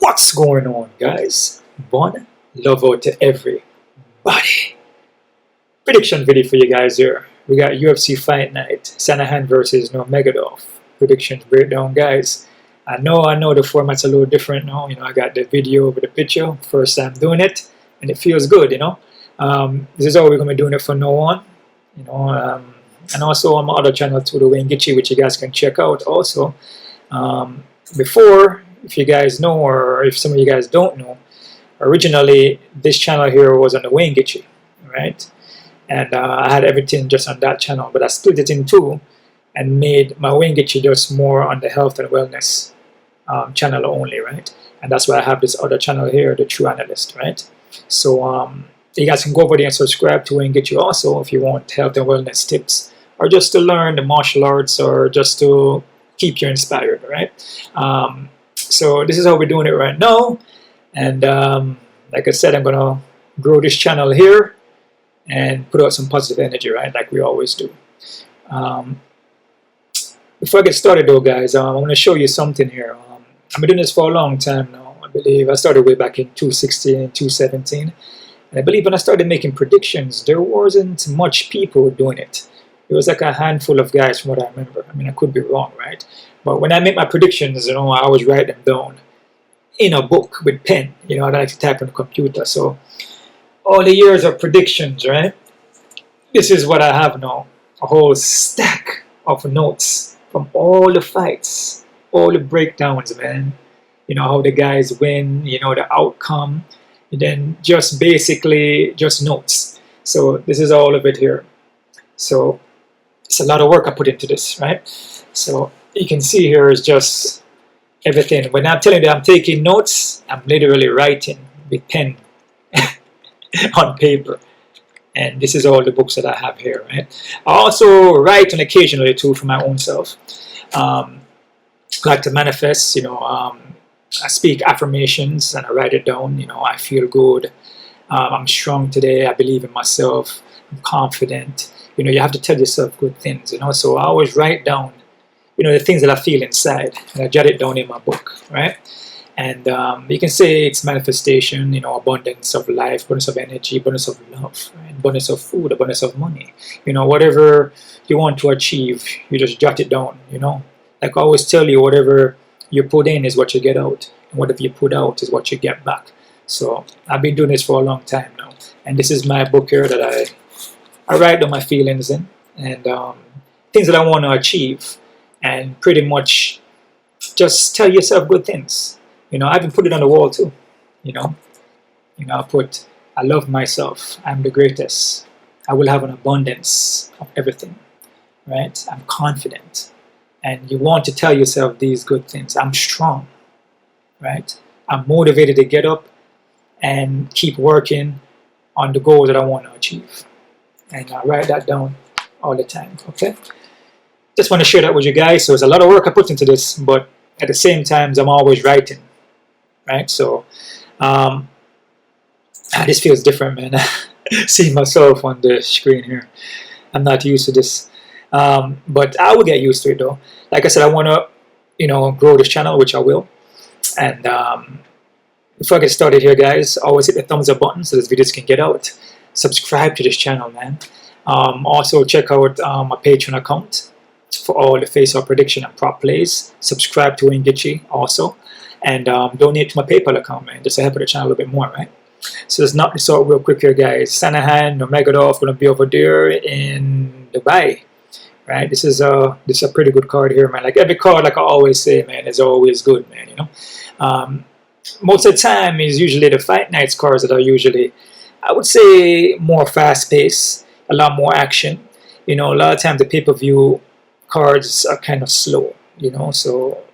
What's going on, guys? Bon love out to everybody. Prediction video for you guys here. We got UFC Fight Night, Sandhagen versus Nurmagomedov. Predictions breakdown, guys. I know the format's a little different now. You know, I got the video over the picture. First time doing it, and it feels good. You know, this is how we're gonna be doing it from now on. You know, and also on my other channel too, the Wengichi, which you guys can check out also. Before, if you guys know, or if some of you guys don't know, originally this channel here was on the Wengichi, right? And I had everything just on that channel, but I split it in two and made my Wengichi just more on the health and wellness channel only, right? And that's why I have this other channel here, the True Analyst, right? So you guys can go over there and subscribe to Wengichi also if you want health and wellness tips, or just to learn the martial arts, or just to keep you inspired, right? So this is how we're doing it right now. And like I said, I'm gonna grow this channel here and put out some positive energy, right, like we always do. Before I get started though, guys, I want to show you something here. I've been doing this for a long time now. I believe I started way back in 2016, 2017. And I believe when I started making predictions, there wasn't much people doing it. It was like a handful of guys from what I remember. I mean, I could be wrong, right? But when I make my predictions, you know, I always write them down in a book with pen. You know, I like to type on the computer. So all the years of predictions, right? This is what I have now. A whole stack of notes from all the fights, all the breakdowns, man. You know, how the guys win, you know, the outcome. And then just basically just notes. So this is all of it here. So it's a lot of work I put into this, right? So you can see here is just everything. When I'm telling you that I'm taking notes, I'm literally writing with pen on paper. And this is all the books that I have here, right? I also write on occasionally too for my own self. I like to manifest, you know, I speak affirmations and I write it down. You know, I feel good. I'm strong today. I believe in myself. I'm confident. You know, you have to tell yourself good things, you know. So I always write down, you know, the things that I feel inside, and I jot it down in my book, right? And you can say it's manifestation, you know, abundance of life, abundance of energy, abundance of love, right? Abundance of food, abundance of money. You know, whatever you want to achieve, you just jot it down, you know. Like I always tell you, whatever you put in is what you get out, and whatever you put out is what you get back. So I've been doing this for a long time now, and this is my book here that I write down my feelings in, and things that I want to achieve, and pretty much just tell yourself good things. You know, I even put it on the wall too. You know, I put, I love myself. I'm the greatest. I will have an abundance of everything, right? I'm confident. And you want to tell yourself these good things. I'm strong, right? I'm motivated to get up and keep working on the goals that I want to achieve. And I write that down all the time, okay? Just want to share that with you guys. So it's a lot of work I put into this, but at the same time, I'm always writing, right? So this feels different, man. Seeing myself on the screen here. I'm not used to this. But I will get used to it though. Like I said, I want to, you know, grow this channel, which I will. And before I get started here, guys, always hit the thumbs up button so this videos can get out. Subscribe to this channel, man. Also check out my Patreon account for all the face-off prediction and prop plays. Subscribe to Wengichi also. And donate to my PayPal account, man, just to help the channel a little bit more, right? So let's knock this out real quick here, guys. Sandhagen, Nurmagomedov going to be over there in Dubai. Right, this is a pretty good card here, man. Like every card, like I always say, man, is always good, man. You know, most of the time is usually the fight nights cards that are usually, I would say, more fast paced, a lot more action. You know, a lot of times the pay-per-view cards are kind of slow. You know, so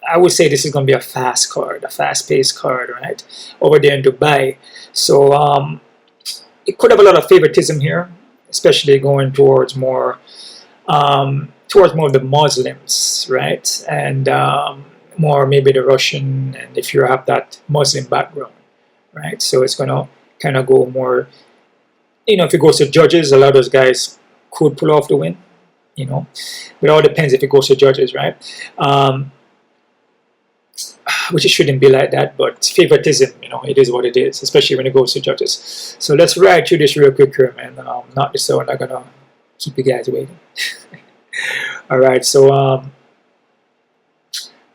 I would say this is going to be a fast card, a fast paced card, right? Over there in Dubai, so it could have a lot of favoritism here, especially going towards more. Towards more of the Muslims, right, and more maybe the Russian, and if you have that Muslim background, right, so it's gonna kind of go more, you know, if it goes to judges, a lot of those guys could pull off the win, you know, but it all depends if it goes to judges, right. which it shouldn't be like that, but favoritism, you know, it is what it is, especially when it goes to judges. So let's ride through this real quick here, man. Not this, so I'm not gonna keep you guys waiting. All right, so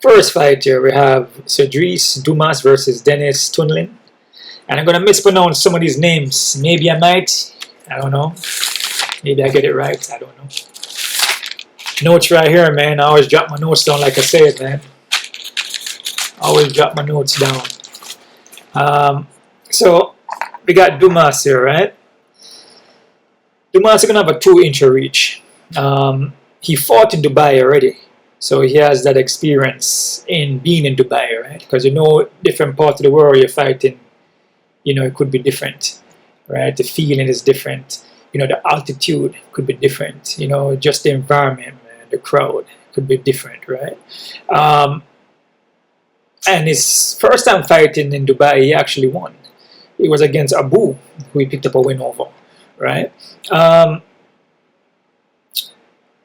first fight here, we have Sedriques Dumas versus Denis Tunlin. And I'm going to mispronounce some of these names. Maybe I might. I don't know. Maybe I get it right. I don't know. Notes right here, man. I always drop my notes down like I said, man. I always drop my notes down. So, we got Dumas here, right? Dumas is going to have a 2-inch reach. He fought in Dubai already. So he has that experience in being in Dubai, right? Because you know, different parts of the world you're fighting, you know, it could be different, right? The feeling is different. You know, the altitude could be different. You know, just the environment, man, the crowd could be different, right? And his first time fighting in Dubai, he actually won. It was against Abu, who he picked up a win over, right?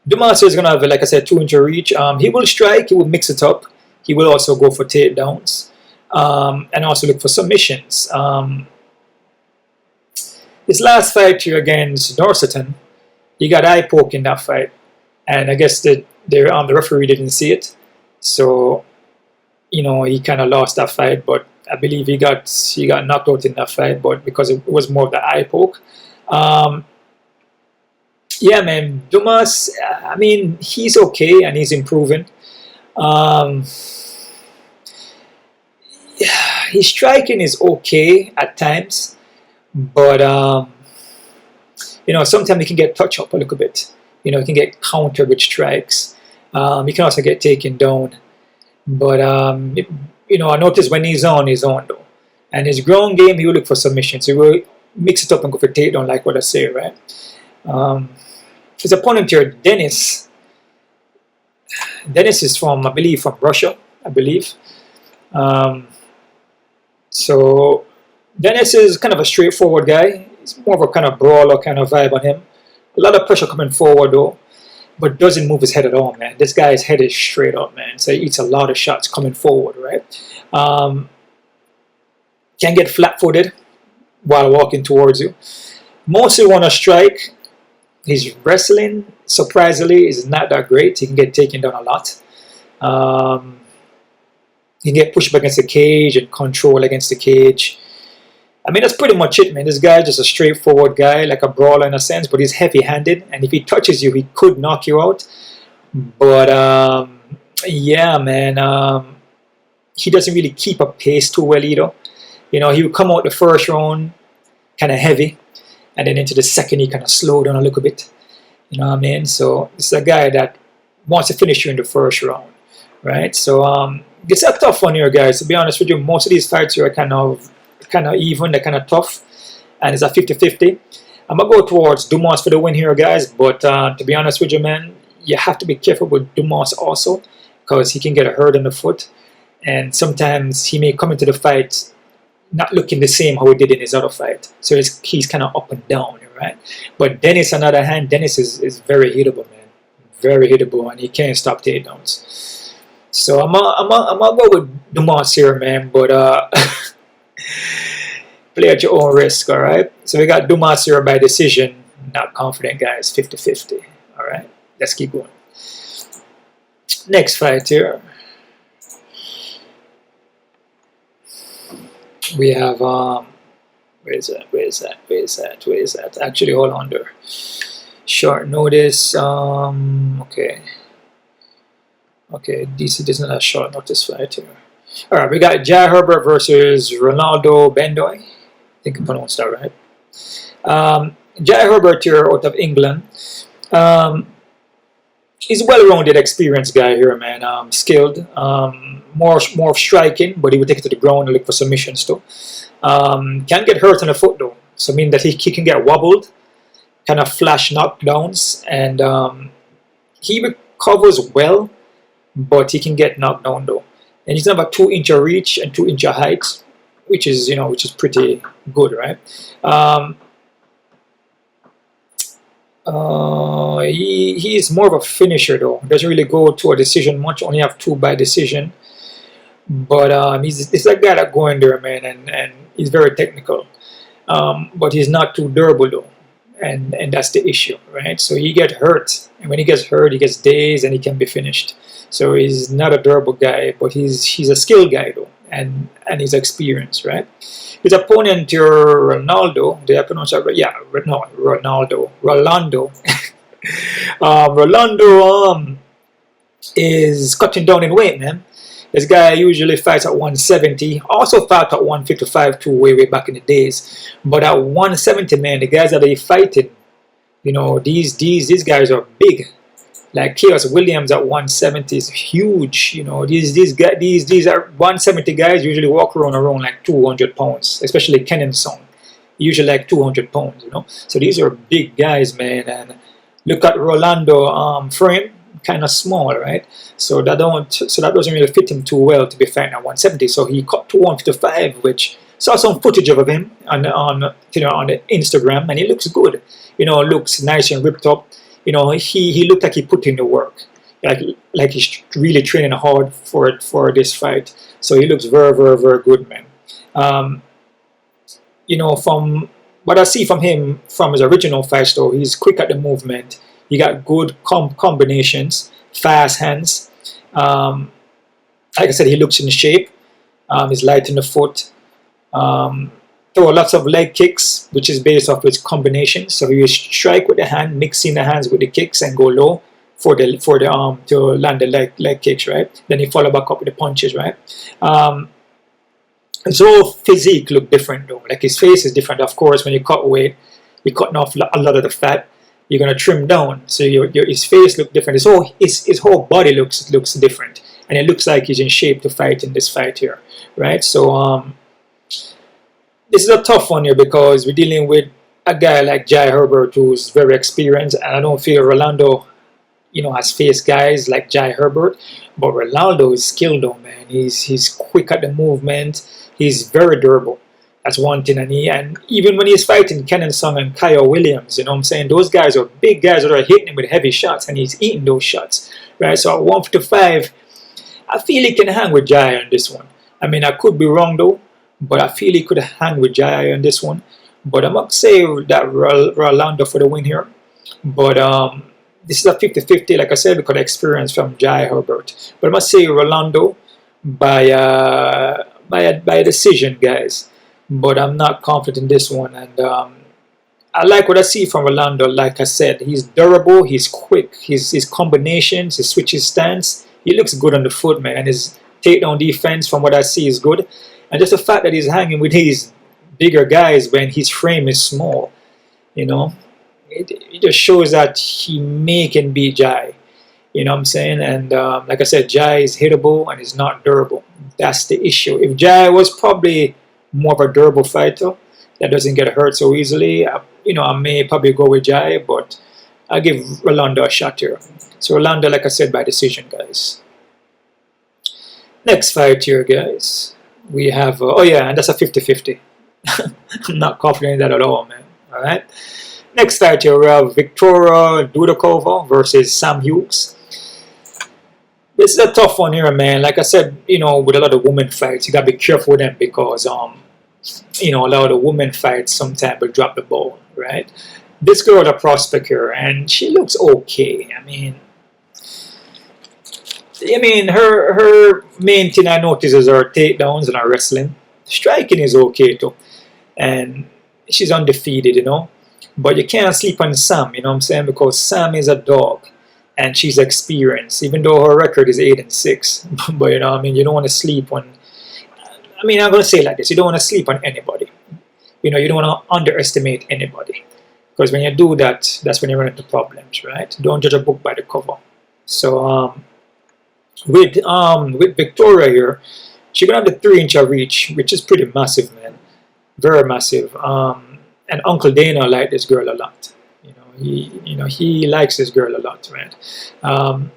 Dumas is going to have, like I said, 2-inch reach. He will strike. He will mix it up. He will also go for takedowns. And also look for submissions. His last fight here against Norseton, he got eye poke in that fight, and I guess the referee didn't see it, so you know, he kind of lost that fight. But I believe he got knocked out in that fight, but because it was more of the eye poke. Yeah, man, Dumas, I mean, he's okay and he's improving. His striking is okay at times, but you know, sometimes he can get touched up a little bit. You know, he can get countered with strikes. He can also get taken down. But you know, I noticed when he's on though, and his ground game, he will look for submissions. He will mix it up and go for takedown, like what I say, right? His opponent here, Denis. Denis is from, I believe, from Russia. I believe. So Denis is kind of a straightforward guy. He's more of a kind of brawler kind of vibe on him. A lot of pressure coming forward though, but doesn't move his head at all, man. This guy's head is straight up, man. So he eats a lot of shots coming forward, right? Can get flat-footed while walking towards you. Mostly want to strike. His wrestling, surprisingly, is not that great. He can get taken down a lot. He can get pushed up against the cage and control against the cage. I mean, that's pretty much it, man. This guy's just a straightforward guy, like a brawler in a sense, but he's heavy-handed, and if he touches you, he could knock you out. But, yeah, man, he doesn't really keep a pace too well either. You know, he would come out the first round kind of heavy, and then into the second, he kind of slow down a little bit. You know what I mean? So it's a guy that wants to finish you in the first round, right? So it's a tough one here, guys. To be honest with you, most of these fights here are kind of even, they're kind of tough, and it's a 50-50. I'm gonna go towards Dumas for the win here, guys. But to be honest with you, man, you have to be careful with Dumas also, because he can get a hurt in the foot, and sometimes he may come into the fight not looking the same how he did in his other fight. So he's kind of up and down, right? But Denis, on the other hand, Denis is very hittable, man. Very hittable, and he can't stop takedowns. So I'm gonna go with Dumas here, man. But play at your own risk, all right? So we got Dumas here by decision. Not confident, guys. 50-50. All right, let's keep going. Next fight here. We have where is that? Actually, hold on there. Short notice. Okay, this is not a short notice fight here. All right, we got Jai Herbert versus Rolando Bedoya. I think I pronounced that right. Jai Herbert here out of England. He's a well-rounded, experienced guy here, man. Skilled, more of striking, but he would take it to the ground and look for submissions too. Can get hurt on the foot though, so I mean that he can get wobbled, kind of flash knockdowns, and he recovers well, but he can get knocked down though. And he's about 2-inch reach and 2-inch height, which is pretty good, right? He is more of a finisher though. Doesn't really go to a decision much. Only have 2 by decision. But he's a guy that go in there, man, and he's very technical. But he's not too durable though, and that's the issue, right? So he gets hurt, and when he gets hurt, he gets dazed, and he can be finished. So he's not a durable guy, but he's a skilled guy though, and he's experienced, right? His opponent, your Ronaldo, did I pronounce that right? Yeah, no, Rolando. Rolando is cutting down in weight, man. This guy usually fights at 170, also fought at 155 too, way back in the days. But at 170, man, the guys that they fighting, you know, these guys are big. Like Chaos Williams at 170 is huge. You know, these are 170 guys usually walk around like 200 pounds, especially Hermansson, usually like 200 pounds. You know, so these are big guys, man. And look at Rolando frame, kind of small, right? So that doesn't really fit him too well to be fighting at 170. So he cut to 155, which saw some footage of him on the Instagram, and he looks good. You know, looks nice and ripped up. You know, he looked like he put in the work, like he's really training hard for this fight. So he looks very, very, very good, man. You know, from what I see from him from his original fights, though, he's quick at the movement. He got good combinations, fast hands. Like I said, he looks in shape. He's light in the foot. Throw lots of leg kicks, which is based off his combinations. So he will strike with the hand, mixing the hands with the kicks, and go low for the arm to land the leg kicks, right? Then he follow back up with the punches, right? His whole physique look different though. Like his face is different, of course. When you cut weight, you're cutting off a lot of the fat. You're gonna trim down, so his face look different. His whole body looks different, and it looks like he's in shape to fight in this fight here, right? So this is a tough one here because we're dealing with a guy like Jai Herbert who's very experienced, and I don't feel Rolando, you know, has faced guys like Jai Herbert, but Rolando is skilled though, man. He's quick at the movement. He's very durable. That's one thing, and even when he's fighting Hermansson and Kyle Williams, you know what I'm saying? Those guys are big guys that are hitting him with heavy shots, and he's eating those shots, right? So at 155, I feel he can hang with Jai on this one. I mean, I could be wrong though, but I feel he could hang with Jai on this one. But I'm going to say that Rolando for the win here. But this is a 50-50, like I said, because of experience from Jai Herbert. But I must say Rolando by a decision, guys. But I'm not confident in this one. And I like what I see from Rolando. Like I said, he's durable, he's quick, his combinations, his switches stance, he looks good on the foot, man. And his takedown defense, from what I see, is good. And just the fact that he's hanging with these bigger guys when his frame is small, you know, it just shows that he can beat Jai. You know what I'm saying? And like I said, Jai is hittable and is not durable. That's the issue. If Jai was probably more of a durable fighter that doesn't get hurt so easily, you know, I may probably go with Jai, but I'll give Rolando a shot here. So Rolando, like I said, by decision, guys. Next fight here, guys. We have, oh yeah, and that's a 50-50. I'm not confident in that at all, man. All right. Next fight here, we have Victoria Dudakova versus Sam Hughes. This is a tough one here, man. Like I said, you know, with a lot of women fights, you gotta be careful with them because, you know, a lot of women fights sometimes will drop the ball, right? This girl, a prospect here, and she looks okay. I mean, her main thing I notice is her takedowns and her wrestling. Striking is okay too, and she's undefeated, you know. But you can't sleep on Sam, you know what I'm saying? Because Sam is a dog, and she's experienced, even though her record is 8-6. But you know, I mean, you don't want to sleep on. I mean, I'm gonna say it like this: you don't want to sleep on anybody. You know, you don't want to underestimate anybody, because when you do that, that's when you run into problems, right? Don't judge a book by the cover. So with Victoria here, she's gonna have the 3-inch of reach, which is pretty massive, man, very massive. And Uncle Dana liked this girl a lot. He likes this girl a lot, man.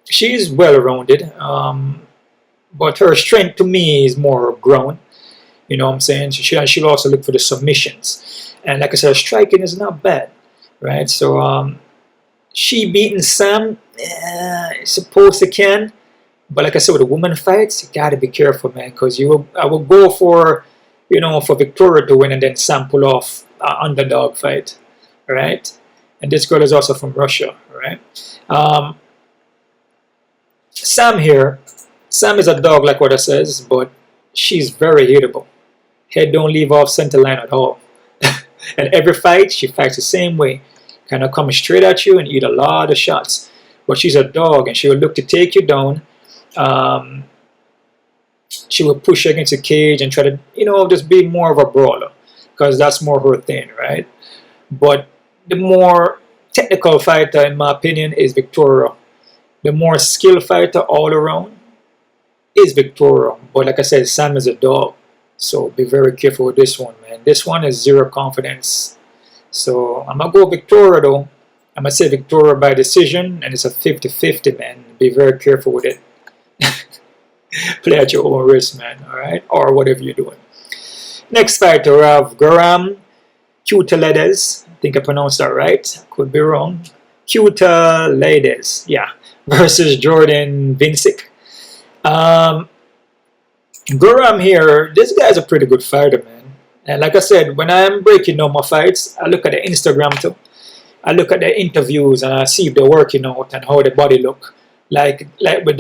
She's well-rounded, but her strength to me is more ground. You know what I'm saying? She'll also look for the submissions, and like I said, her striking is not bad, right? So she beating Sam, I suppose she can, But like I said, with the woman fights, you gotta be careful, man, because I will go for, for Victoria to win and then Sam pull off an underdog fight, right? And this girl is also from Russia, right? Sam is a dog, like what I says, but she's very hittable. Head don't leave off center line at all. And every fight, she fights the same way. Kind of come straight at you and eat a lot of shots. But she's a dog, and she will look to take you down. She will push you against the cage and try to, just be more of a brawler, because that's more her thing, right? But the more technical fighter, in my opinion, is Victoria. The more skilled fighter all around is Victoria. But like I said, Sam is a dog. So be very careful with this one, man. This one is zero confidence. So I'm going to go Victoria, though. I'm going to say Victoria by decision, and it's a 50-50, man. Be very careful with it. Play at your own risk, man, all right? Or whatever you're doing. Next fighter, we have Guram Kutateladze. I think I pronounced that right. Could be wrong. Kutateladze, yeah. Versus Jordan Vincic. Guram here, this guy's a pretty good fighter, man. And like I said, when I'm breaking down my fights, I look at the Instagram too. I look at the interviews and I see if they're working out and how the body look. Like with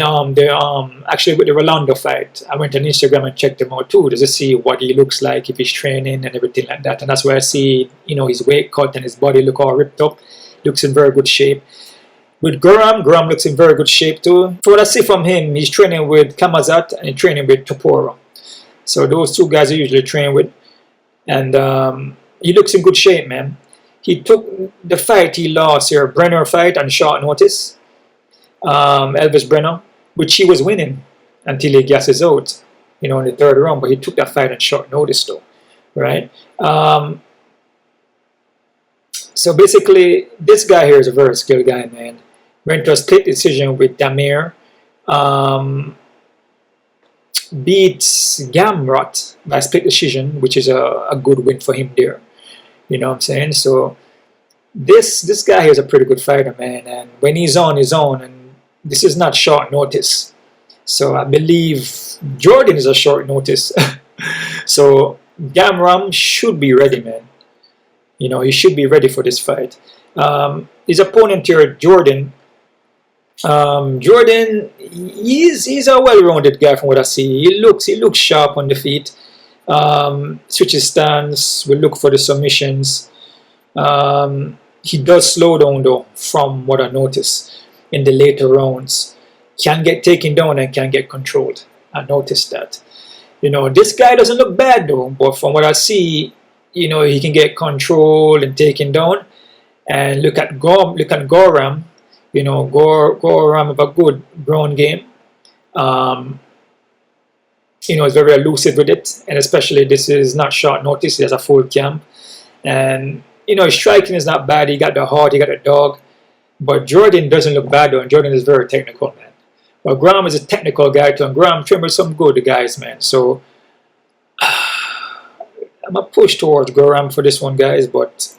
actually with the Rolando fight, I went on Instagram and checked him out too, just to see what he looks like, if he's training and everything like that. And that's where I see, his weight cut and his body look all ripped up. Looks in very good shape. With Guram looks in very good shape too. So what I see from him, he's training with Kamazat and he's training with Topora. So those two guys I usually train with. And he looks in good shape, man. He took the fight he lost here, Brener fight, on short notice. Elves Brener, which he was winning until he gasses out, in the third round. But he took that fight on short notice though, right? So basically, this guy here is a very skilled guy, man. Went to a split decision with Damir. Beats Gamrot by split decision, which is a good win for him there. You know what I'm saying? So this guy here is a pretty good fighter, man. And when he's on, he's on. And this is not short notice. So I believe Jordan is a short notice. So Gamram should be ready, man. He should be ready for this fight. His opponent here, Jordan. Jordan, he's a well-rounded guy from what I see. He looks sharp on the feet. Switches stance. Will look for the submissions. He does slow down though, from what I notice in the later rounds. Can get taken down and can get controlled. I noticed that. This guy doesn't look bad though, but from what I see, he can get controlled and taken down. And look at Guram. Guram have a good ground game. He's very elusive with it, and especially this is not short notice. He has a full camp, and his striking is not bad. He got the heart, he got the dog, but Jordan doesn't look bad though, and Jordan is very technical, man. But Guram is a technical guy too, and Guram trained with some good guys, man. So I'm gonna push towards Guram for this one, guys, but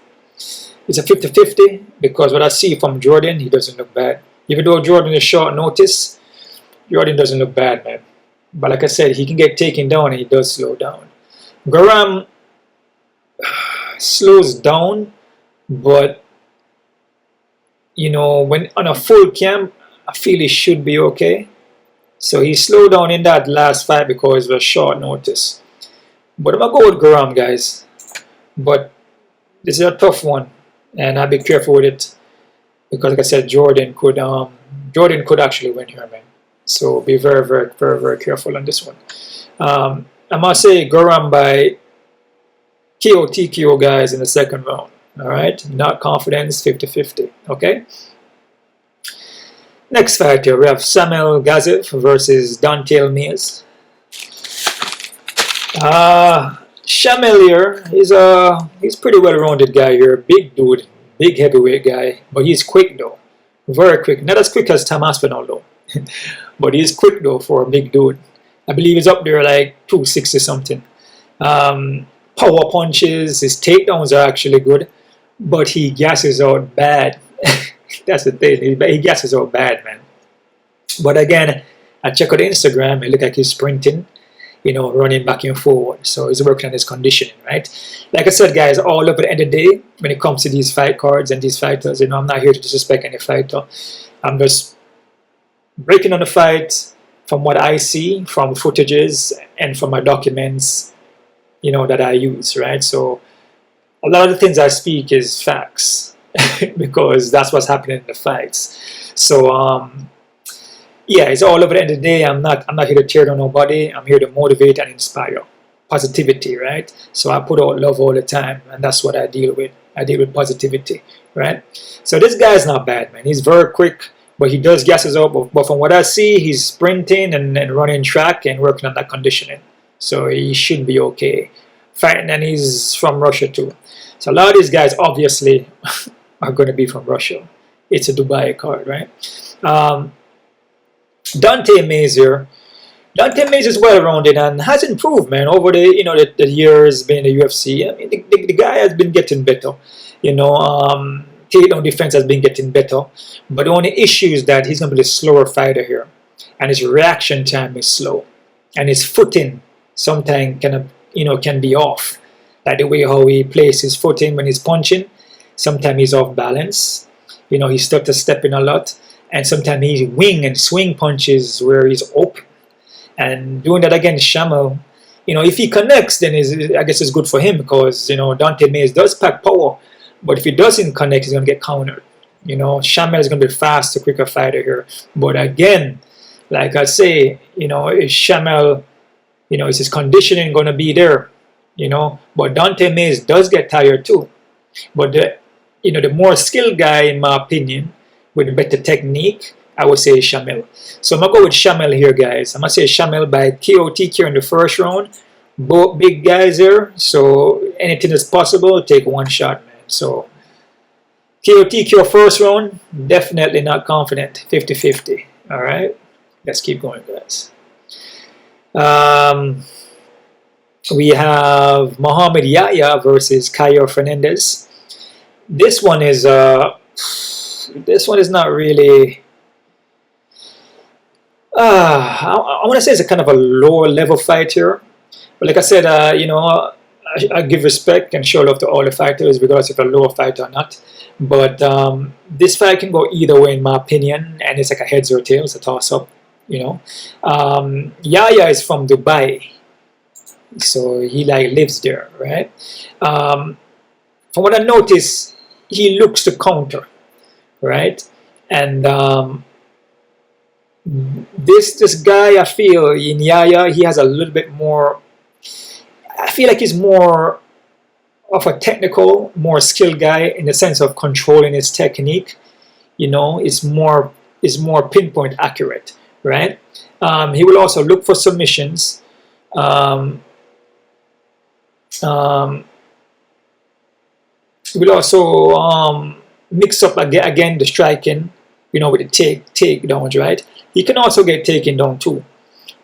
it's a 50-50 because what I see from Jordan, he doesn't look bad. Even though Jordan is short notice, Jordan doesn't look bad, man. But like I said, he can get taken down and he does slow down. Guram slows down, but when on a full camp, I feel he should be okay. So he slowed down in that last fight because it was short notice. But I'm gonna go with Guram, guys. But this is a tough one, and I'll be careful with it because, like I said, Jordan could actually win here, man. So be very, very, very, very careful on this one. I must say Guram by KO TKO, guys, in the second round. All right, not confidence, 50-50. Okay. Next fight here, we have Shamil Gaziev versus Dante Mies. Shamil here, he's pretty well-rounded guy here. Big dude, big heavyweight guy, but he's quick though, very quick. Not as quick as Tom Aspinall though, but he's quick though for a big dude. I believe he's up there like 260 something. Power punches, his takedowns are actually good, but he gasses out bad. That's the thing. He gasses out bad, man. But again, I check out Instagram, it look like he's sprinting, you know, running back and forward. So he's working on his conditioning, right? Like I said, guys, all over the end of the day, when it comes to these fight cards and these fighters, you know, I'm not here to disrespect any fighter. I'm just breaking on the fight from what I see, from footages and from my documents, you know, that I use, right? So a lot of the things I speak is facts because that's what's happening in the fights. So yeah, it's all over the end of the day. I'm not here to tear down nobody. I'm here to motivate and inspire. Positivity, right? So I put out love all the time, and that's what I deal with. I deal with positivity, right? So this guy's not bad, man. He's very quick, but he does gases up. But from what I see, he's sprinting and running track and working on that conditioning. So he should be okay. Fighting, and he's from Russia too. So a lot of these guys obviously are going to be from Russia. It's a Dubai card, right? Dante Mazier. Dante Mazier is well-rounded and has improved, man, over the the years being in the UFC. I mean, the guy has been getting better. You know, takedown defense has been getting better. But the only issue is that he's going to be the slower fighter here, and his reaction time is slow, and his footing sometimes can be off. Like the way how he places his footing when he's punching, sometimes he's off balance. You know, he stutters stepping a lot, and sometimes he wing and swing punches where he's open. And doing that against Shamil, you know, if he connects, then I guess it's good for him because, you know, Dante Mazier does pack power. But if he doesn't connect, he's going to get countered. You know, Shamil is going to be faster, quicker fighter here. But again, like I say, you know, is Shamil, you know, is his conditioning going to be there? You know, but Dante Mazier does get tired too. But the more skilled guy, in my opinion, with a better technique, I would say Shamil. So I'm going to go with Shamil here, guys. I'm going to say Shamil by KO in the first round. Both big guys here. So anything is possible. Take one shot, man. So KO first round. Definitely not confident. 50-50. All right. Let's keep going, guys. We have Mohammad Yahya versus Caio Fernandes. This one is not really. I want to say it's a kind of a lower level fight here, but like I said, you know, I give respect and show love to all the fighters, regardless if they're a lower fighter or not. But this fight can go either way, in my opinion, and it's like a heads or tails, a toss up. You know, Yahya is from Dubai, so he like lives there, right? From what I noticed, he looks to counter, right? And this guy, I feel in Yahya, he has a little bit more. I feel like he's more of a technical, more skilled guy in the sense of controlling his technique. You know, it's more pinpoint accurate, right? He will also look for submissions. He will also mix up again the striking, you know, with the takedowns, right? He can also get taken down too.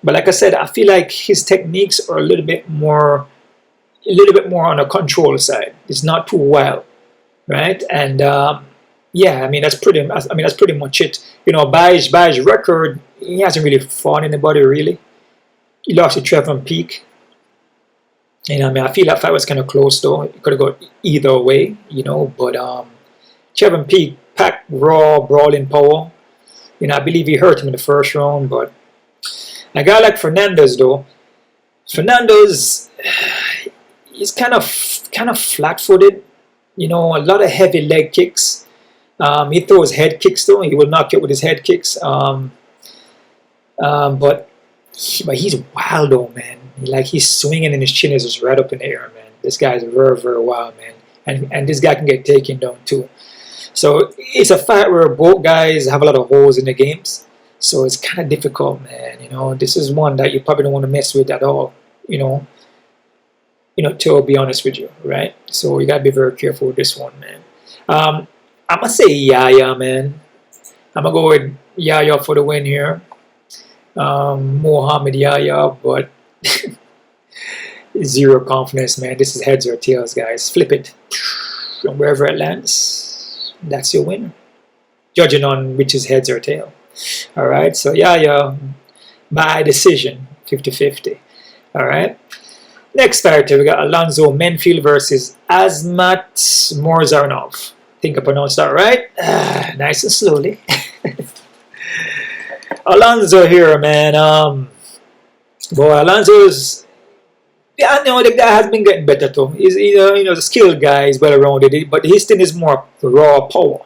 But like I said, I feel like his techniques are a little bit more on the control side. It's not too wild, right? And yeah, I mean that's pretty much it. You know, by his record, he hasn't really fought anybody really. He lost to Trevor Peak. You know, I mean, I feel that fight was kind of close though. It could have gone either way, you know. But Trevor Peak packed raw, brawling power. You know, I believe he hurt him in the first round. But a guy like Fernandes though, Fernandes, he's kind of flat-footed. You know, a lot of heavy leg kicks. He throws head kicks though. He will knock you with his head kicks. But he's wild though, man. Like he's swinging and his chin is just right up in the air, man. This guy is very, very wild, man. And this guy can get taken down too. So it's a fight where both guys have a lot of holes in the games. So it's kind of difficult, man. You know, this is one that you probably don't want to mess with at all. You know, to be honest with you, right? So you gotta be very careful with this one, man. I'm gonna say Yahya, man. I'm gonna go with Yahya for the win here. Mohammad Yahya, but zero confidence, man. This is heads or tails, guys. Flip it. And wherever it lands, that's your winner. Judging on which is heads or tail. Alright, so Yahya by decision, 50-50. All right. Next fighter, we got Alonzo Menfield versus Azamat Murzakanov. I think I pronounced that right. Nice and slowly. Alonzo here, man. Boy, Alonzo's, yeah, I know the guy has been getting better too. He's, the skilled guy, he's well rounded, but his thing is more raw power.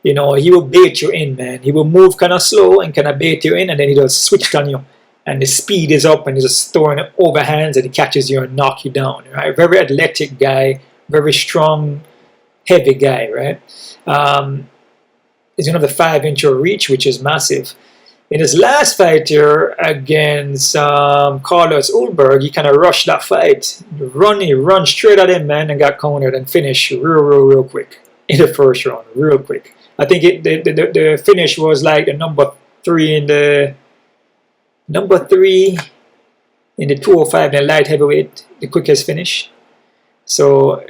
He will bait you in, man. He will move kind of slow and kind of bait you in, and then he does switch on you. And the speed is up, and he's just throwing overhands, and he catches you and knock you down. Right? Very athletic guy, very strong, heavy guy, right? He's going to have the 5-inch reach, which is massive. In his last fight here against Carlos Ulberg, he kind of rushed that fight. He run straight at him, man, and got countered and finished real quick in the first round, real quick. I think the finish was like the number 3 in the 205 in the light heavyweight, the quickest finish. So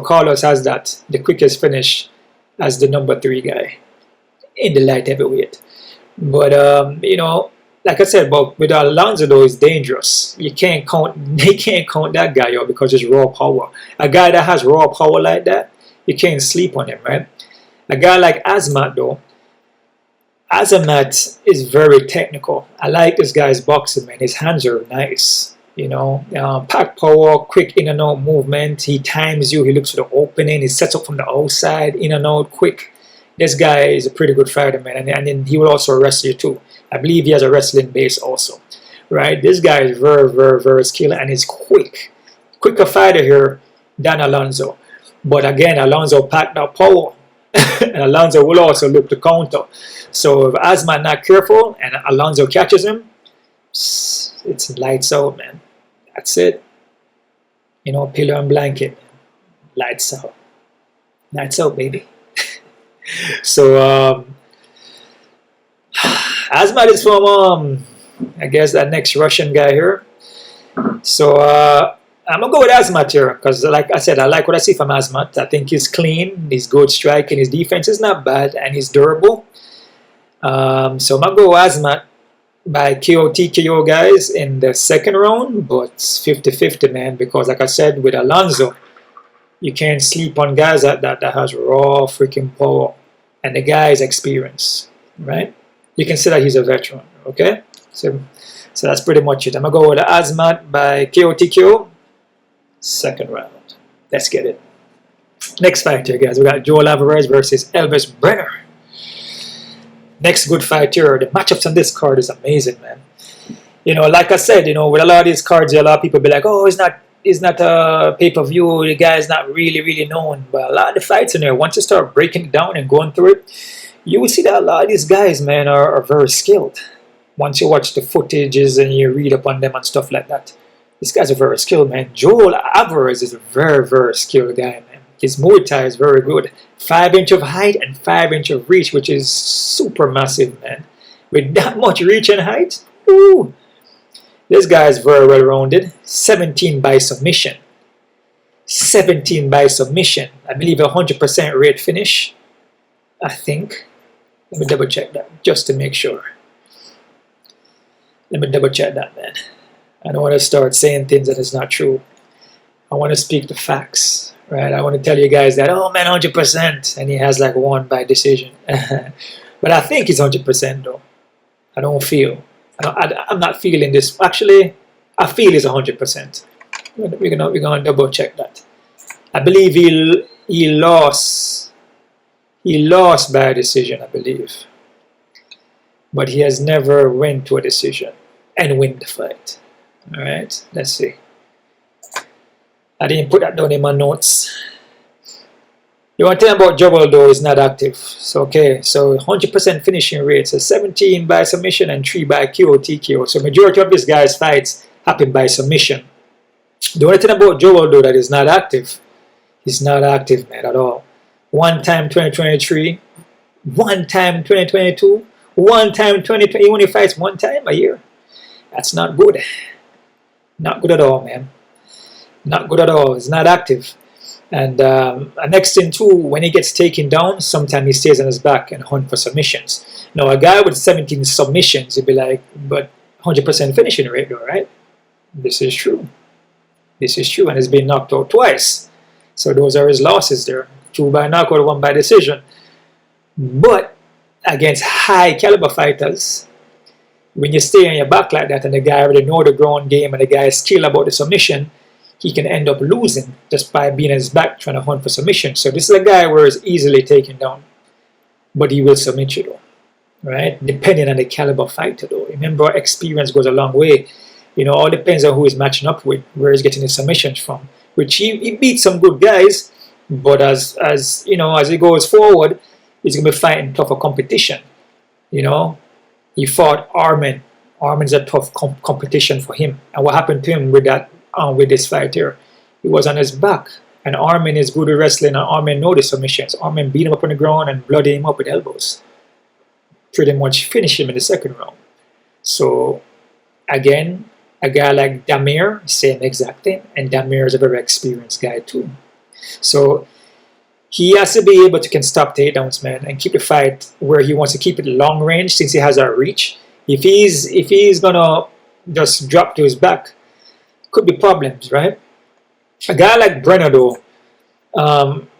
Carlos has that, the quickest finish, as the number 3 guy in the light heavyweight. But like I said, but with Alonzo though, it's dangerous. They can't count that guy out because it's raw power. A guy that has raw power like that, you can't sleep on him, right? A guy like Azamat though, Azamat is very technical. I like this guy's boxing, man. His hands are nice. Pack power, quick in and out movement. He times you. He looks for the opening. He sets up from the outside, in and out, quick. This guy is a pretty good fighter, man. And then he will also wrestle you too. I believe he has a wrestling base also, right? This guy is very skilled and he's quick. Quicker fighter here than Alonzo. But again, Alonzo packed that power. And Alonzo will also look to counter. So if Azamat not careful and Alonzo catches him, it's lights out, man. That's it. Pillow and blanket. Lights out. Lights out, baby. So Azamat is from I guess that next Russian guy here. So I'm gonna go with Azamat here because, like I said, I like what I see from Azamat. I think he's clean, he's good striking, his defense is not bad, and he's durable. So I'm gonna go with Azamat by KO TKO, guys, in the second round, but it's 50-50, man, because like I said, with Alonzo, you can't sleep on guys that has raw freaking power, and the guy is experienced, right? You can say that he's a veteran, okay? So that's pretty much it. I'm gonna go with Azamat by KO TKO, second round. Let's get it. Next fight here, guys. We got Joel Alvarez versus Elves Brener. Next good fight here. The matchups on this card is amazing, man. Like I said, with a lot of these cards, a lot of people be like, oh, it's not a pay-per-view, the guy's not really known. But a lot of the fights in there, once you start breaking it down and going through it, you will see that a lot of these guys, man, are very skilled. Once you watch the footages and you read up on them and stuff like that, these guys are very skilled, man. Joel Alvarez is a very skilled guy, man. His Muay Thai is very good. 5-inch of height and 5-inch of reach, which is super massive, man. With that much reach and height, ooh. This guy is very well rounded. 17 by submission. 17 by submission. I believe 100% rate finish. I think. Let me double check that just to make sure. Let me double check that, man. I don't want to start saying things that is not true. I want to speak the facts, right? I want to tell you guys that, oh man, 100%, and he has like 1 by decision. But I think he's 100% though. I don't feel. I'm not feeling this. Actually, I feel he's 100%. We're gonna double check that. I believe he lost. He lost by a decision, I believe. But he has never went to a decision and win the fight. All right, let's see. I didn't put that down in my notes. You want to tell me about Joel though is not active. So okay, so 100% finishing rate. So 17 by submission and 3 by KO TKO. So majority of these guys' fights happen by submission. The only thing about Joel though that is not active, he's not active, man, at all. One time 2023, one time 2022, one time 2020. He only fights 1 time a year. That's not good. Not good at all, man. Not good at all. He's not active. And next thing too, when he gets taken down, sometimes he stays on his back and hunt for submissions. Now, a guy with 17 submissions, he'd be like, but 100% finishing rate though, right? This is true. This is true, and he's been knocked out twice. So those are his losses there. 2 by knockout, 1 by decision. But against high caliber fighters, when you stay on your back like that and the guy already know the ground game and the guy is still about the submission, he can end up losing just by being on his back trying to hunt for submission. So this is a guy where he's easily taken down, but he will submit you though, right? Depending on the caliber fighter though. Remember, experience goes a long way. You know, all depends on who he's matching up with, where he's getting his submissions from. Which he beats some good guys, but as you know, as he goes forward, he's gonna be fighting tougher competition. You know, he fought Armin. Armin's a tough competition for him. And what happened to him with that? With this fight here, he was on his back, and Armin is good at wrestling, and Armin knows the submissions. Armin beat him up on the ground and bloodied him up with elbows, pretty much finished him in the second round. So again, a guy like Damir, same exact thing, and Damir is a very experienced guy too. So he has to be able to can stop takedowns, man, and keep the fight where he wants to keep it long range since he has that reach. If he's gonna just drop to his back, could be problems, right? A guy like Brener though,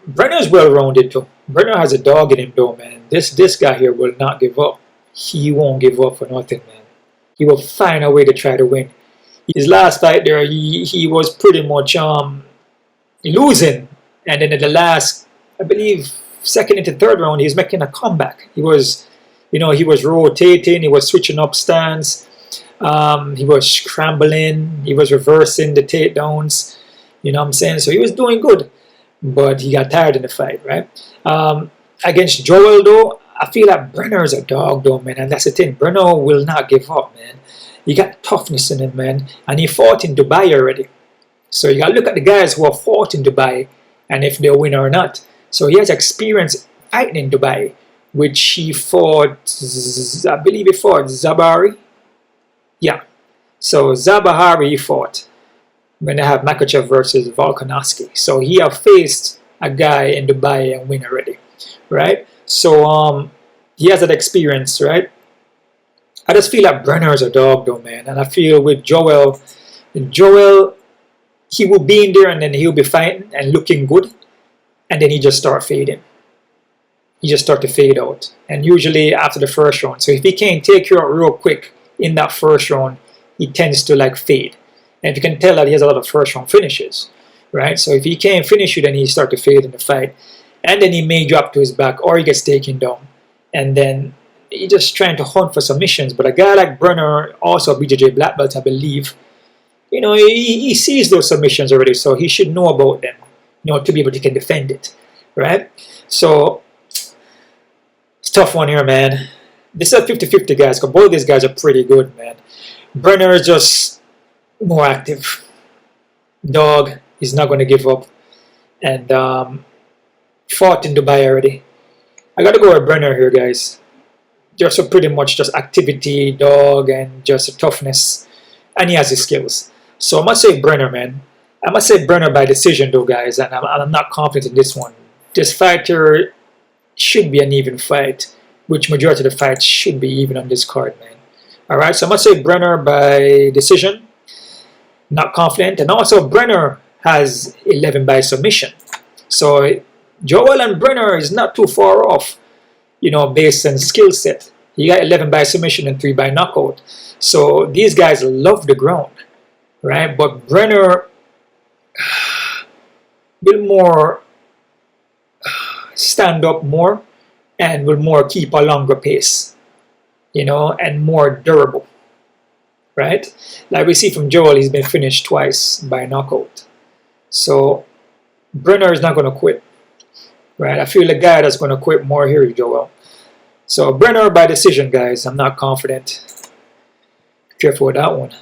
Brenner's well-rounded too. Brener has a dog in him though, man. This guy here will not give up. He won't give up for nothing, man. He will find a way to try to win. His last fight there, he was pretty much losing, and then in the last, I believe, second into third round, he's making a comeback. He was, you know, he was rotating, he was switching up stance. He was scrambling, he was reversing the takedowns, you know what I'm saying? So he was doing good, but he got tired in the fight, right? Against Joel though, I feel like Brener is a dog though, man, and that's the thing. Brener will not give up, man. He got toughness in him, man, and he fought in Dubai already. So you gotta look at the guys who have fought in Dubai and if they'll win or not. So he has experience fighting in Dubai, which he fought, I believe he fought Zabari. Yeah, so Zabahari he fought when they have Makhachev versus Volkanovski. So he have faced a guy in Dubai and win already, right? So he has that experience, right? I just feel like Brener is a dog though, man. And I feel with Joel, he will be in there and then he'll be fighting and looking good, and then he just start fading. He just start to fade out. And usually after the first round. So if he can't take you out real quick in that first round, he tends to like fade. And you can tell that he has a lot of first round finishes, right? So if he can't finish you, then he start to fade in the fight, and then he may drop to his back or he gets taken down, and then he's just trying to hunt for submissions. But a guy like Brener, also a BJJ black belt, I believe, you know, he sees those submissions already, so he should know about them, you know, to be able to can defend it, right? So it's a tough one here, man. This is a 50-50, guys, because both of these guys are pretty good, man. Brener is just more active. Dog, he's not going to give up. And fought in Dubai already. I got to go with Brener here, guys. Just a pretty much just activity, dog, and just a toughness. And he has the skills. So I must say Brener, man. I must say Brener by decision, though, guys. And I'm not confident in this one. This fighter should be an even fight, which majority of the fights should be even on this card, man. Alright, so I must say Brener by decision. Not confident. And also Brener has 11 by submission. So Joel and Brener is not too far off, you know, based on skill set. He got 11 by submission and 3 by knockout. So these guys love the ground, right? But Brener will more stand up more and will more keep a longer pace, you know, and more durable, right? Like we see from Joel, he's been finished twice by knockout. So Brener is not going to quit, right? I feel the guy that's going to quit more here is Joel. So Brener by decision, guys. I'm not confident. Careful with that one.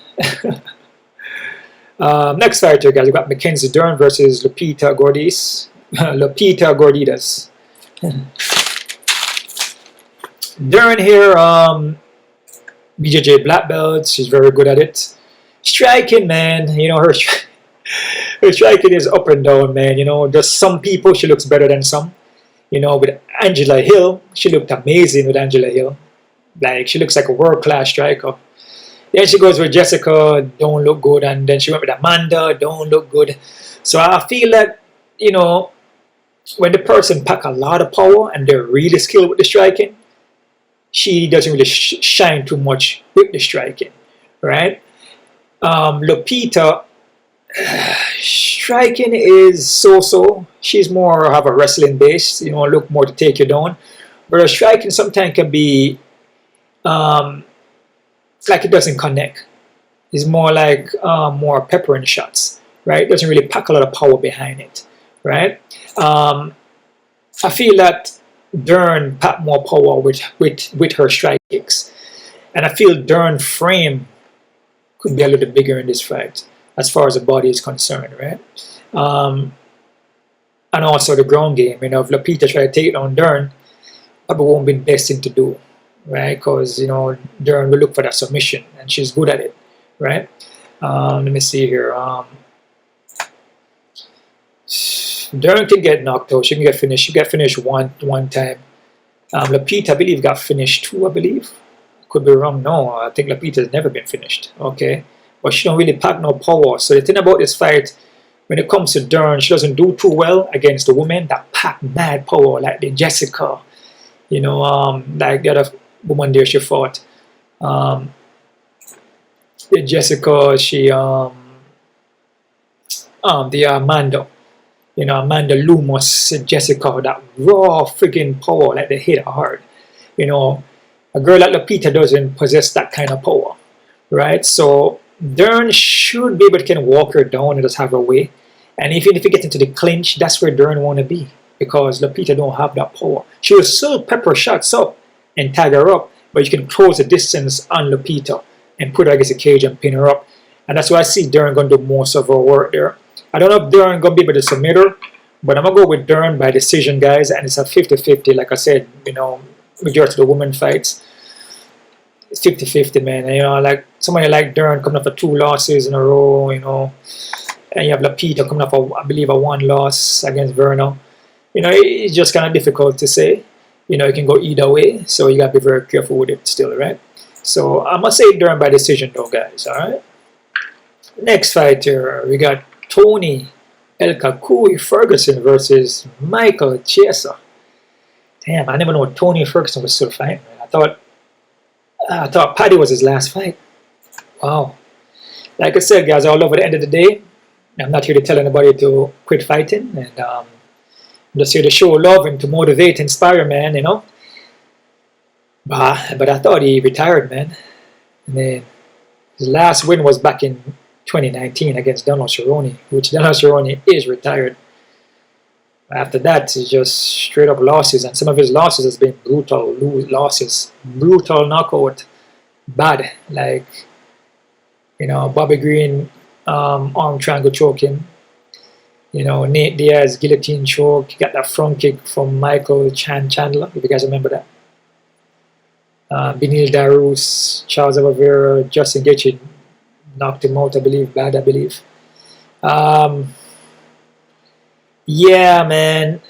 Next fighter, guys, we got Mackenzie Dern versus Lupita Gorditas. Dern here, BJJ black belt. She's very good at it. Striking, man. You know, her striking is up and down, man. You know, there's some people she looks better than some. You know, with Angela Hill, she looked amazing with Angela Hill. Like, she looks like a world-class striker. Then she goes with Jessica, don't look good, and then she went with Amanda, don't look good. So I feel that, you know, when the person pack a lot of power and they're really skilled with the striking, she doesn't really shine too much with the striking, right? Lupita, striking is so-so. She's more of a wrestling base, you know, look more to take you down. But her striking sometimes can be like it doesn't connect. It's more like more peppering shots, right? It doesn't really pack a lot of power behind it, right? I feel that Dern packed more power with her strike kicks, and I feel Dern's frame could be a little bigger in this fight as far as the body is concerned, right? And also the ground game. You know, if Lupita try to take down Dern, probably won't be the best thing to do, right? Because, you know, Dern will look for that submission, and she's good at it, right? Let me see here. Dern can get knocked out. She can get finished. She got finished one time. Lupita, I believe, got finished 2, I believe. Could be wrong. No, I think Lupita has never been finished. Okay. But she don't really pack no power. So the thing about this fight, when it comes to Dern, she doesn't do too well against the women that pack mad power, like the Jessica, you know, like the other woman there she fought. The Jessica, she, the Amanda. You know, Amanda Lumos, Jessica, that raw freaking power, like they hit her hard. You know, a girl like Lupita doesn't possess that kind of power, right? So Dern should be able to kind of walk her down and just have her way. And even if you get into the clinch, that's where Dern want to be, because Lupita don't have that power. She will still pepper shots up and tag her up, but you can close the distance on Lupita and put her against the cage and pin her up. And that's why I see Dern going to do most of her work there. I don't know if Dern going to be able to submit her, but I'm going to go with Dern by decision, guys, and it's a 50-50. Like I said, you know, majority of the women fights, it's 50-50, man. And, you know, like somebody like Dern coming off of 2 losses in a row, you know, and you have Lupita coming off of, I believe, a 1 loss against Verno. You know, it's just kind of difficult to say. You know, it can go either way, so you got to be very careful with it still, right? So I'm going to say Dern by decision, though, guys, all right? Next fighter, we got Tony El Kakui Ferguson versus Michael Chiesa. Damn, I never know Tony Ferguson was still fighting, man. I thought Paddy was his last fight. Wow. Like I said, guys, all over the end of the day, I'm not here to tell anybody to quit fighting, and I'm just here to show love and to motivate, inspire, man, you know. But I thought he retired, man. And then his last win was back in 2019 against Donald Cerrone, which Donald Cerrone is retired. After that, it's just straight up losses, and some of his losses has been brutal losses, brutal knockout, bad, like, you know, Bobby Green arm triangle choking, you know, Nate Diaz guillotine choke, he got that front kick from Michael Chandler, if you guys remember that. Benil Darius, Charles Oliveira, Justin Gaethje knocked him out, I believe, bad, I believe. Yeah, man.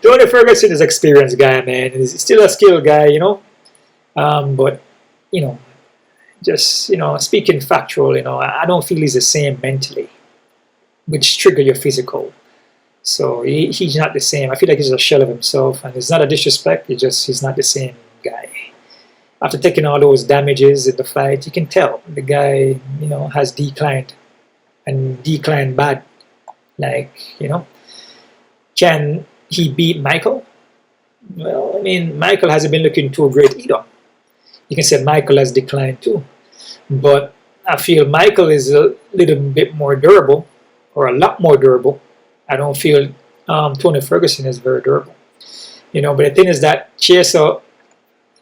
Tony Ferguson is an experienced guy, man. He's still a skilled guy, you know. But, you know, just, you know, speaking factual, you know, I don't feel he's the same mentally, which trigger your physical. So he's not the same. I feel like he's a shell of himself, and it's not a disrespect. He's not the same guy. After taking all those damages in the fight, you can tell the guy, you know, has declined, and declined bad. Like, you know, can he beat Michael? Well, I mean, Michael hasn't been looking too great either. You can say Michael has declined too. But I feel Michael is a little bit more durable, or a lot more durable. I don't feel Tony Ferguson is very durable. You know, but the thing is that Chiesa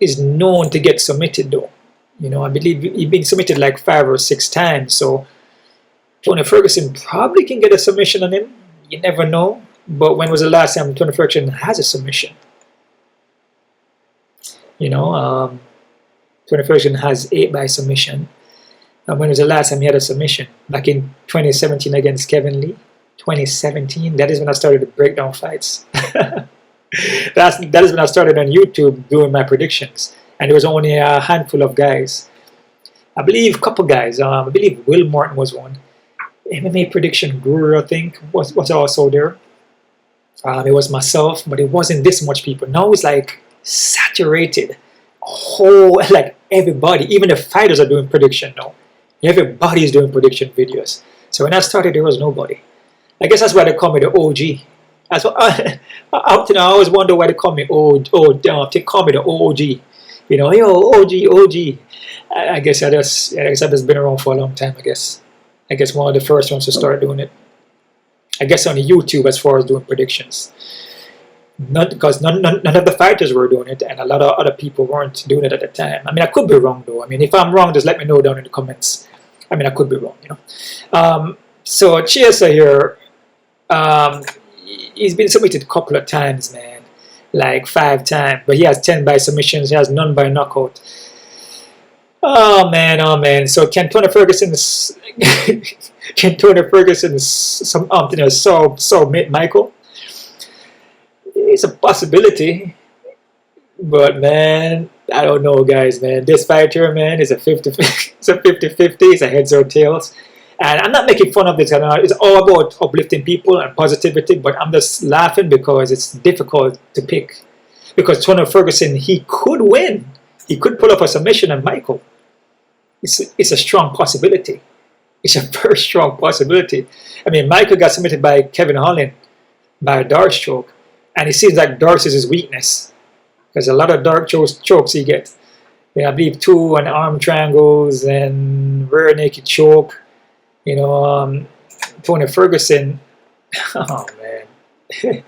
is known to get submitted though. You know, I believe he's been submitted like 5 or 6 times. So Tony Ferguson probably can get a submission on him. You never know. But when was the last time Tony Ferguson has a submission? You know, Tony Ferguson has 8 by submission. And when was the last time he had a submission? Back in 2017 against Kevin Lee. 2017. That is when I started to break down fights. That is when I started on YouTube doing my predictions. And there was only a handful of guys I believe a couple guys. I believe Will Martin was one. MMA prediction guru, I think, was also there. It was myself, but it wasn't this much people. Now it's like saturated. Like everybody, even the fighters are doing prediction now. Everybody is doing prediction videos. So when I started, there was nobody. I guess that's why they call me the OG. That's what I always wonder why they call me they call me the OG. You know, yo, OG. I guess I've just been around for a long time. I guess one of the first ones to start doing it. I guess on YouTube as far as doing predictions. Not because none of the fighters were doing it, and a lot of other people weren't doing it at the time. I mean, I could be wrong though. I mean, if I'm wrong, just let me know down in the comments. I mean, I could be wrong, you know. So Chiesa here, he's been submitted a couple of times, man, like 5 times, but he has 10 by submissions. He has none by knockout. Oh man. So can Tony Ferguson submit Michael? It's a possibility, but man, I don't know, guys, man. This fight here, man, is a 50-50. It's a 50-50. It's a heads or tails. And I'm not making fun of this. It's all about uplifting people and positivity, but I'm just laughing because it's difficult to pick. Because Tony Ferguson, he could win. He could pull off a submission on Michael. It's a strong possibility. It's a very strong possibility. I mean, Michael got submitted by Kevin Holland by a dart stroke. And it seems like darts is his weakness. There's a lot of dart chokes he gets. Yeah, I believe 2 on arm triangles and rear naked choke. You know, Tony Ferguson. Oh man,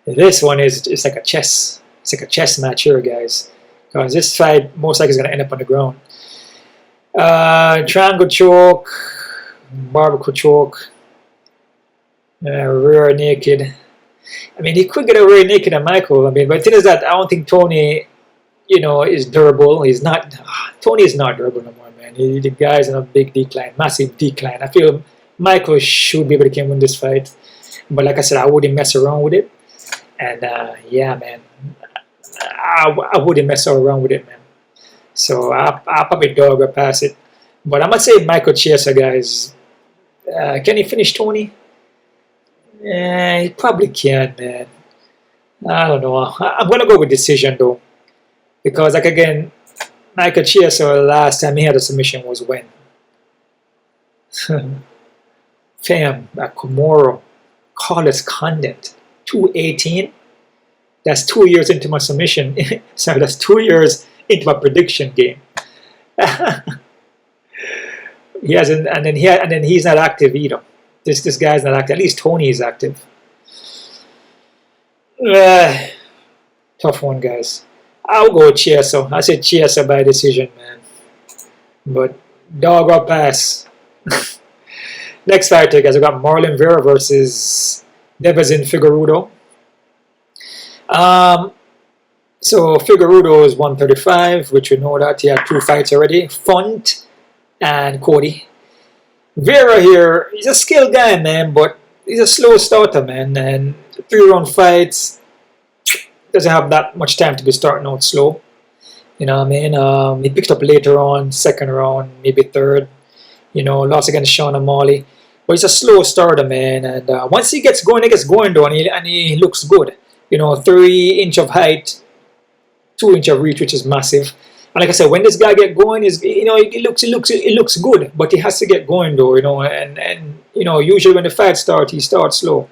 this one it's like a chess. It's like a chess match here, guys. Because this fight most likely is going to end up on the ground. Triangle choke, barbecue choke, rear naked. I mean, he could get a rear naked on Michael. I mean, but the thing is that I don't think Tony, you know, is durable. He's not. Tony is not durable no more, man. The guy's in a big decline, massive decline. I feel Michael should be able to win this fight, but like I said, I wouldn't mess around with it. And yeah, man, I wouldn't mess around with it, man. So I'll probably dog or pass it. But I'm gonna say Michael Chiesa, guys. Can he finish Tony? He probably can, man. I don't know. I'm gonna go with decision though, because like again, Michael Chiesa last time he had a submission was when? Fam, Komoro, Carlos Condit, 218. That's 2 years into my submission. Sorry, that's 2 years into my prediction game. He hasn't, and then he's not active either. This guy's not active. At least Tony is active. Tough one, guys. I'll go with Chiesa. I said Chiesa by decision, man. But dog or pass. Next fight, guys, I got Marlon Vera versus Deiveson Figueiredo. So Figueiredo is 135, which we know that he had 2 fights already. Font and Cody. Vera here, he's a skilled guy, man, but he's a slow starter, man. And 3-round fights, doesn't have that much time to be starting out slow. You know what I mean? He picked up later on, 2nd round, maybe 3rd. You know, lost against Sean O'Malley. But he's a slow starter, man. And once he gets going though, and he looks good. You know, 3-inch of height, 2-inch of reach, which is massive. And like I said, when this guy get going, it looks good, but he has to get going though, you know. And you know, usually when the fight starts, he starts slow.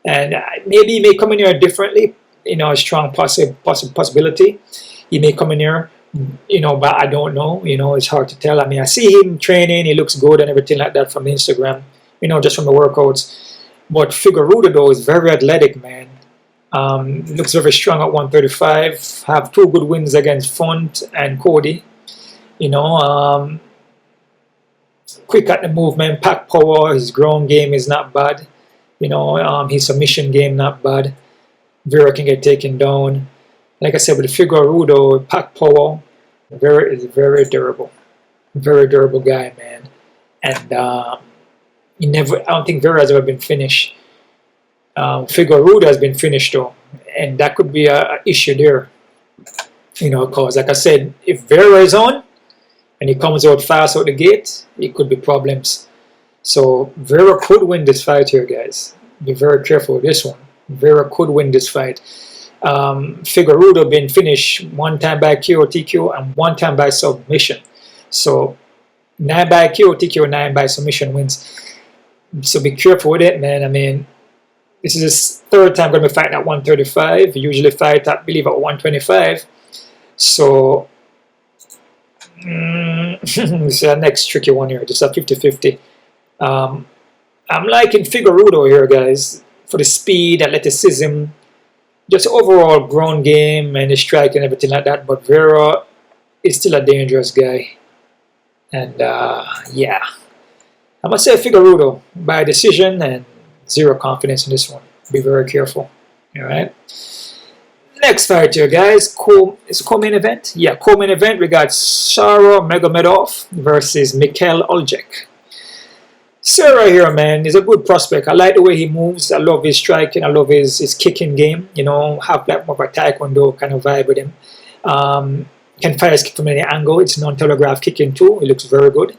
And maybe he may come in here differently. You know, a strong possibility. He may come in here, you know, but I don't know. You know, it's hard to tell. I mean, I see him training. He looks good and everything like that from Instagram. You know, just from the workouts. But Figueiredo though is very athletic, man. Looks very strong at 135. Have 2 good wins against Font and Cody. You know, quick at the movement, pack power. His ground game is not bad. You know, his submission game not bad. Vera can get taken down. Like I said, with Figueiredo, pack power, Vera is very durable guy, man. And I don't think Vera has ever been finished. Figueiredo has been finished though, and that could be an issue there. You know, because like I said, if Vera is on, and and he comes out fast out the gate, it could be problems. So Vera could win this fight here, guys. Be very careful with this one. Vera could win this fight. Figueiredo been finished 1 time by KO, TKO, and 1 time by submission. So 9 by KO, TKO, 9 by submission wins. So be careful with it, man. I mean, this is his 3rd time going to be fighting at 135. He usually fight, I believe, at 125. So this is the next tricky one here. Just a 50-50. I'm liking Figueiredo here, guys, for the speed, athleticism, just overall ground game and the strike and everything like that. But Vera is still a dangerous guy. And yeah, I'm going to say Figueiredo by decision and 0 confidence in this one. Be very careful. Alright. Next fight here, guys. It's a co-main event. Yeah, co-main event. We got Sharabutdin Magomedov versus Mikhail Olejnik. Sarah here, man, is a good prospect. I like the way he moves. I love his striking. I love his kicking game. You know, have that more of a taekwondo kind of vibe with him. Can fire his kick from any angle. It's non-telegraph kicking too. It looks very good.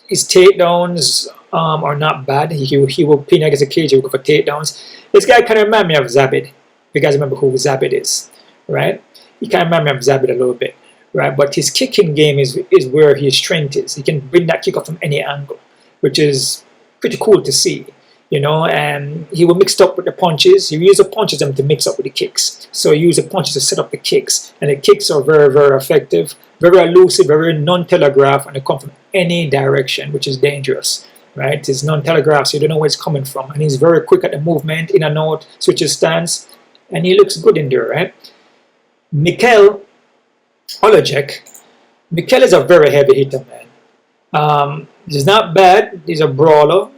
His takedowns are not bad. He will pin against the cage. He will go for takedowns. This guy kind of reminds me of Zabit. You guys remember who Zabit is, right? He kind of reminds me of Zabit a little bit. Right, but his kicking game is where his strength is. He can bring that kick up from any angle, which is pretty cool to see, you know. And he will mix it up with the punches. He uses the punches to mix up with the kicks. So he uses the punches to set up the kicks, and the kicks are very, very effective, very elusive, very non-telegraph, and they come from any direction, which is dangerous. Right, it's non-telegraph, so you don't know where it's coming from, and he's very quick at the movement, in and out, switches stance, and he looks good in there. Right, Mikhail Olejnik. Mikhail is a very heavy hitter, man. He's not bad. He's a brawler.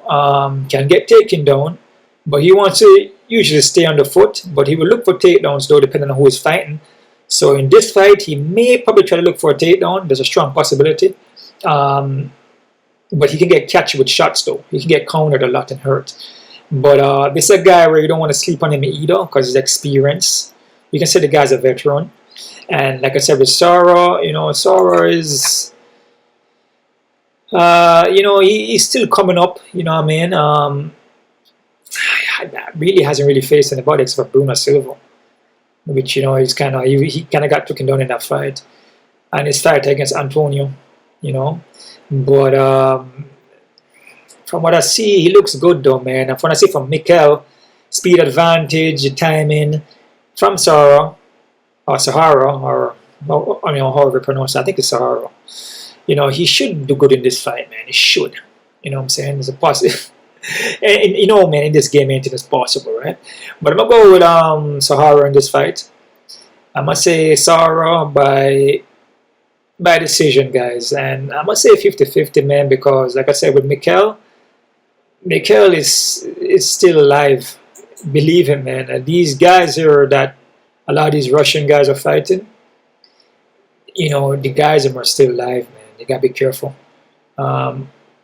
Can get taken down, but he wants to usually stay on the foot. But he will look for takedowns, though, depending on who is fighting. So in this fight, he may probably try to look for a takedown. There's a strong possibility. But he can get catchy with shots, though. He can get countered a lot and hurt. But this is a guy where you don't want to sleep on him either, because his experience. You can say the guy's a veteran. And like I said with Sarah, you know, Sarah is, you know, he's still coming up, you know what I mean? Really hasn't really faced anybody except for Bruno Silva, which, you know, he kind of got taken down in that fight. And his fight against Antonio, you know. But from what I see, he looks good though, man. And from what I see from Mikhail, speed advantage, timing, from Sarah, or Sahara, or I mean, however you pronounce it, I think it's Sahara. You know, he should do good in this fight, man. He should. You know what I'm saying? There's a possible. And you know, man, in this game, anything is possible, right? But I'm gonna go with Sahara in this fight. I'm gonna say Sahara by decision, guys, and I'm gonna say 50-50, man, because like I said with Mikhail is still alive. Believe him, man. And these guys here that a lot of these Russian guys are fighting, you know, the guys are still alive, man. You gotta be careful.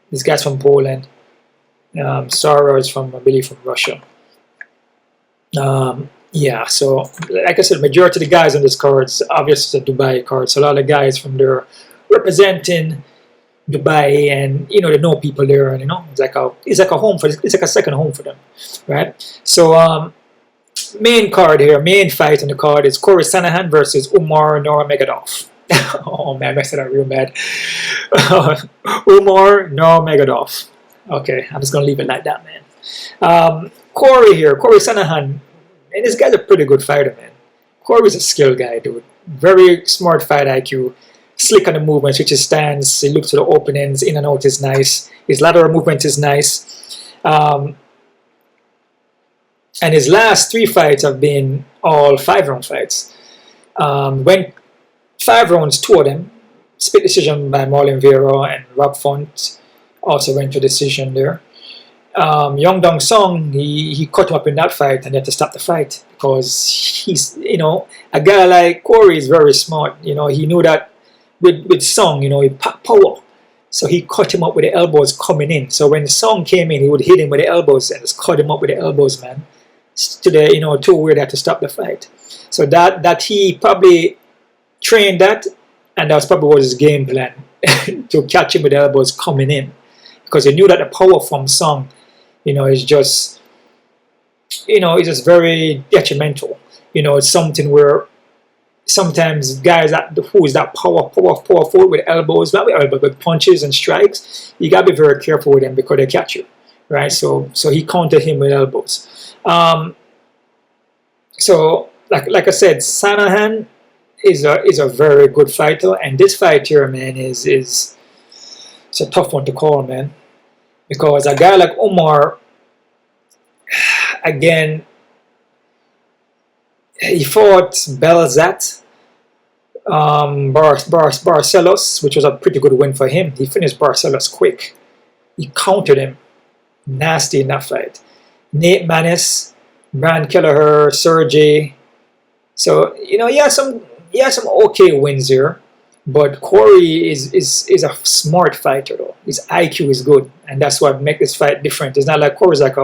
This guy's from Poland. Sarah is from, I believe, from Russia. Yeah, so like I said, majority of the guys on this card is obviously a Dubai card. So a lot of guys from there representing Dubai, and you know, they know people there, and you know, it's like a home for, it's like a second home for them, right? So main card here, main fight on the card is Corey Sandhagen versus Umar Nurmagomedov. Oh man, I messed it up real bad. Umar Nurmagomedov. Okay, I'm just gonna leave it like that, man. Corey here, Corey Sandhagen, and this guy's a pretty good fighter, man. Corey's a skilled guy, dude. Very smart fight IQ, slick on the movement, switches stance. He looks to the openings, in and out is nice. His lateral movement is nice. And his last 3 fights have been all 5-round fights. Went 5 rounds, 2 of them. Split decision by Marlon Vera, and Rob Font also went to decision there. Young Dong Song, he cut him up in that fight, and he had to stop the fight because he's, you know, a guy like Corey is very smart. You know, he knew that with Song, you know, he packed power. So he cut him up with the elbows coming in. So when Song came in, he would hit him with the elbows and just cut him up with the elbows, man. To the, you know, to where they had to stop the fight. So that he probably trained that And that was probably what his game plan, to catch him with elbows coming in. Because he knew that the power from Song, is just, it's just very detrimental. It's something where sometimes guys who is that powerful with elbows, not with elbows, but punches and strikes, you gotta be very careful with them because they catch you, right? So he countered him with elbows. So like I said, Sandhagen is a very good fighter, and this fight here, man, is it's a tough one to call, man, because a guy like Umar, again, he fought Belzat Barcelos, which was a pretty good win for him. He finished Barcelos quick. He countered him nasty in that fight. Nate Manis, Brand Kelleher, Sergey. So he has some okay wins here, but Corey is a smart fighter though. His IQ is good, and that's what makes this fight different. It's not like Corey's like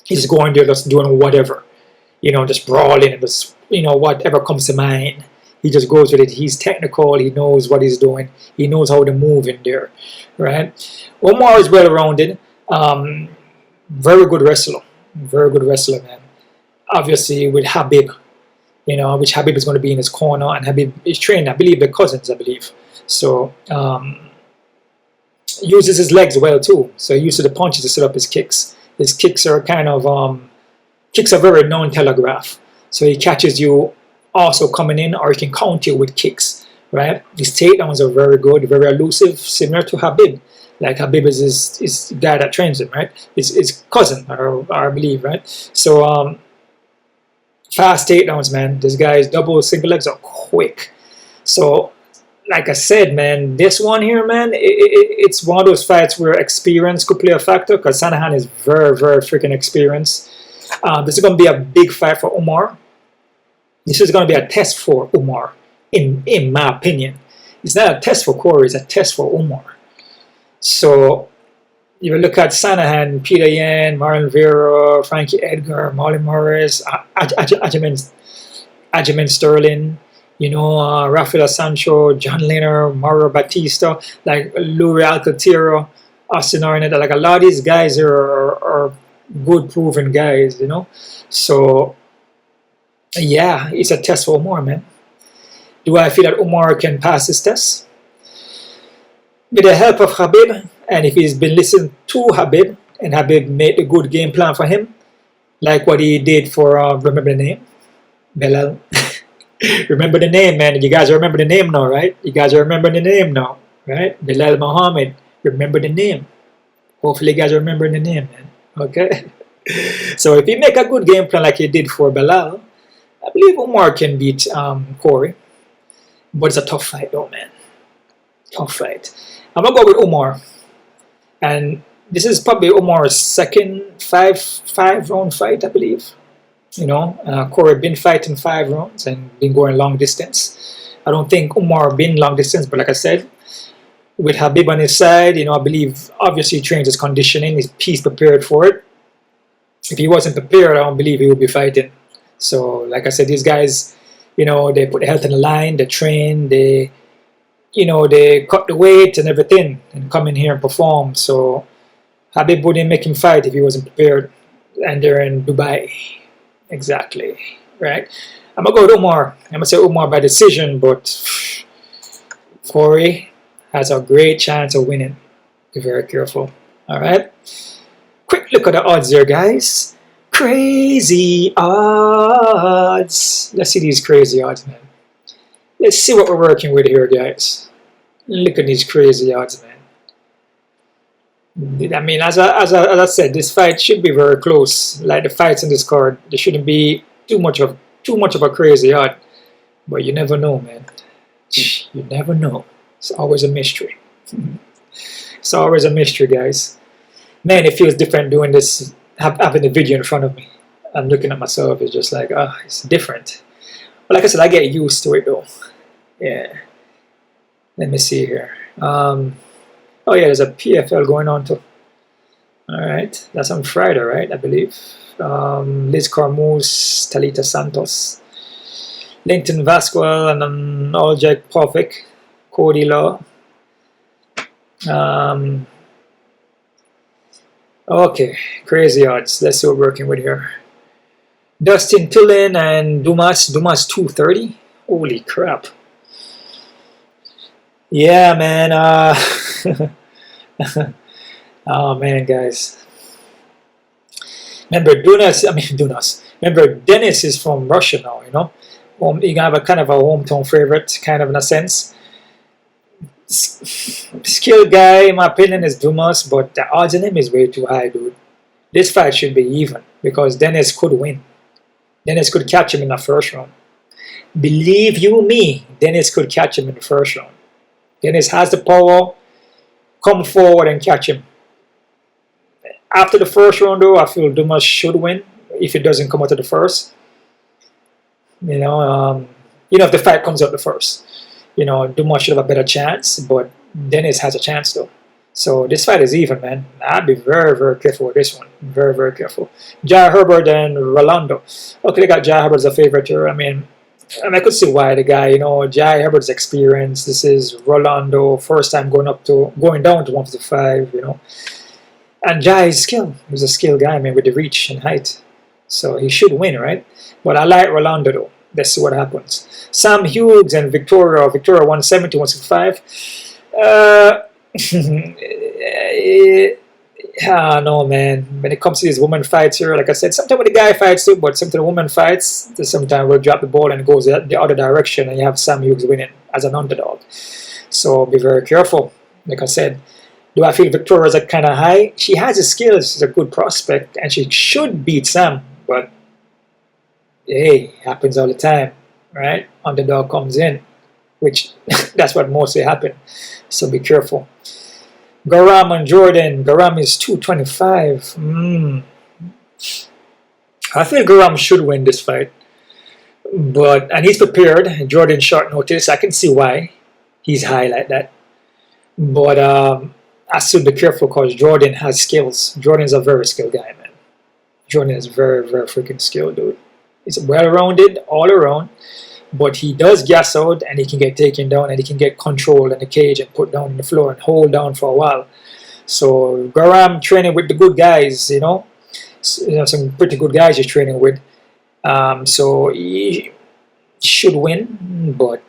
he's going there just doing whatever. Just brawling and just, whatever comes to mind. He just goes with it. He's technical. He knows what he's doing. He knows how to move in there, right? Umar is well-rounded. Very good wrestler. Very good wrestler, man. Obviously, with Habib, which Habib is going to be in his corner. And Habib is trained, I believe, the cousins, I believe. So, uses his legs well, too. So, he uses the punches to set up his kicks. His kicks are kind of... kicks are very non-telegraph, so he catches you also coming in, or he can counter you with kicks, right? His takedowns are very good, very elusive, similar to Habib. Like Habib is his guy that trains him, right? His cousin, or I believe, right? So fast takedowns, man. This guy's double, single legs are quick. So like I said, man, this one here, man, it's one of those fights where experience could play a factor, because Sandhagen is very, very freaking experienced. This is going to be a big fight for Umar. This is going to be a test for Umar, in my opinion. It's not a test for Corey, it's a test for Umar. So, you look at Sandhagen, Peter Yan, Marlon Vera, Frankie Edgar, Molly Morris, Aljamain Sterling, Rafael Sancho, John Leonard, Mauro Batista, like Louis Alcantara, Austin Arnett. Like a lot of these guys are good proven guys, so yeah, it's a test for Umar, man. Do I feel that Umar can pass this test? With the help of Habib, and if he's been listening to Habib, and Habib made a good game plan for him, like what he did for, remember the name? Belal. Remember the name, man. You guys remember the name now, right? You guys remember the name now, right? Belal Muhammad. Remember the name. Hopefully you guys remember the name, man. Okay, so if he make a good game plan like he did for Belal, I believe Umar can beat Corey. But it's a tough fight though, man. Tough fight. I'm gonna go with Umar, and this is probably Umar's second five round fight, I believe. Corey been fighting 5 rounds and been going long distance. I don't think Umar been long distance, but like I said, with Habib on his side, I believe obviously he trains his conditioning, he's prepared for it. If he wasn't prepared, I don't believe he would be fighting. So, like I said, these guys, they put the health in the line, they train, they cut the weight and everything, and come in here and perform. So, Habib wouldn't make him fight if he wasn't prepared. And they're in Dubai. Exactly. Right? I'm going to go with Umar. I'm going to say Umar by decision, but Corey has a great chance of winning. Be very careful. Alright? Quick look at the odds there, guys. Crazy odds. Let's see these crazy odds, man. Let's see what we're working with here, guys. Look at these crazy odds, man. I mean, as I said, this fight should be very close. Like the fights in this card, there shouldn't be too much of a crazy odd. But you never know, man. You never know. It's always a mystery. It's always a mystery, guys. Man, it feels different doing this, having the video in front of me. I'm looking at myself, it's just like, it's different. But like I said, I get used to it though. Yeah. Let me see here. Oh yeah, there's a PFL going on too. Alright, that's on Friday, right? I believe. Liz Carmouche, Talita Santos, Linton Vasquez, and Oljek Povik. Cody Law. Okay, crazy odds. Let's see what we're working with here. Dustin Tulin and Dumas 230. Holy crap. Yeah, man. Oh man, guys. Remember Remember Dennis is from Russia now, you know. You can have a kind of a hometown favorite, kind of in a sense. Skilled guy, in my opinion, is Dumas, but the odds on him is way too high, dude. This fight should be even because Dennis could win. Dennis could catch him in the first round. Believe you me, Dennis could catch him in the first round. Dennis has the power. Come forward and catch him. After the first round, though, I feel Dumas should win if it doesn't come out of the first. You know, if the fight comes out the first, you know, Dumas should have a better chance, but Dennis has a chance though. So this fight is even, man. I'd be very, very careful with this one. Very, very careful. Jai Herbert and Rolando. Okay, they got Jai Herbert as a favorite here. I mean, I could see why the guy, you know, Jai Herbert's experience. This is Rolando, first time going down to 155, you know. And Jai is skilled. He's a skilled guy, man, with the reach and height. So he should win, right? But I like Rolando, though. Let's see what happens. Sam Hughes and Victoria 170, 165. No, man. When it comes to these women fights here, like I said, sometimes when the guy fights too, but sometimes the woman fights, sometimes we'll drop the ball and it goes the other direction, and you have Sam Hughes winning as an underdog. So be very careful. Like I said, do I feel Victoria's kind of high? She has the skills. She's a good prospect, and she should beat Sam. But hey, happens all the time, right? Underdog comes in, which that's what mostly happens. So be careful. Guram and Jordan. Guram is 225. I feel Guram should win this fight, and he's prepared. Jordan short notice. I can see why he's high like that, but I still be careful because Jordan has skills. Jordan's a very skilled guy, man. Jordan is very, very freaking skilled, dude. He's well-rounded all around, but he does gas out and he can get taken down and he can get controlled in the cage and put down on the floor and hold down for a while. So Guram training with the good guys, you know some pretty good guys he's training with. So he should win, but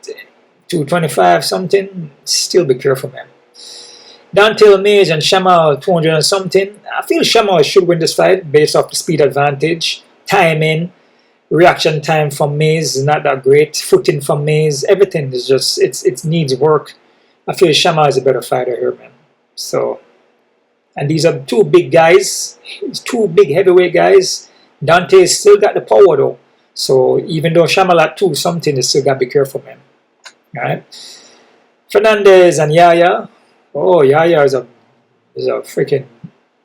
225 something, still be careful, man. Dante Mays and Shamil 200 and something. I feel Shamil should win this fight based off the speed advantage, timing, reaction time from Mays is not that great, footing from Mays, everything is just it needs work. I feel Shamil is a better fighter here, man. So, and these are two big guys, two big heavyweight guys. Dante's still got the power though. So even though Shamil at 2 something, you still gotta be careful, man. Alright. Fernandez and Yahya. Oh, Yahya is a freaking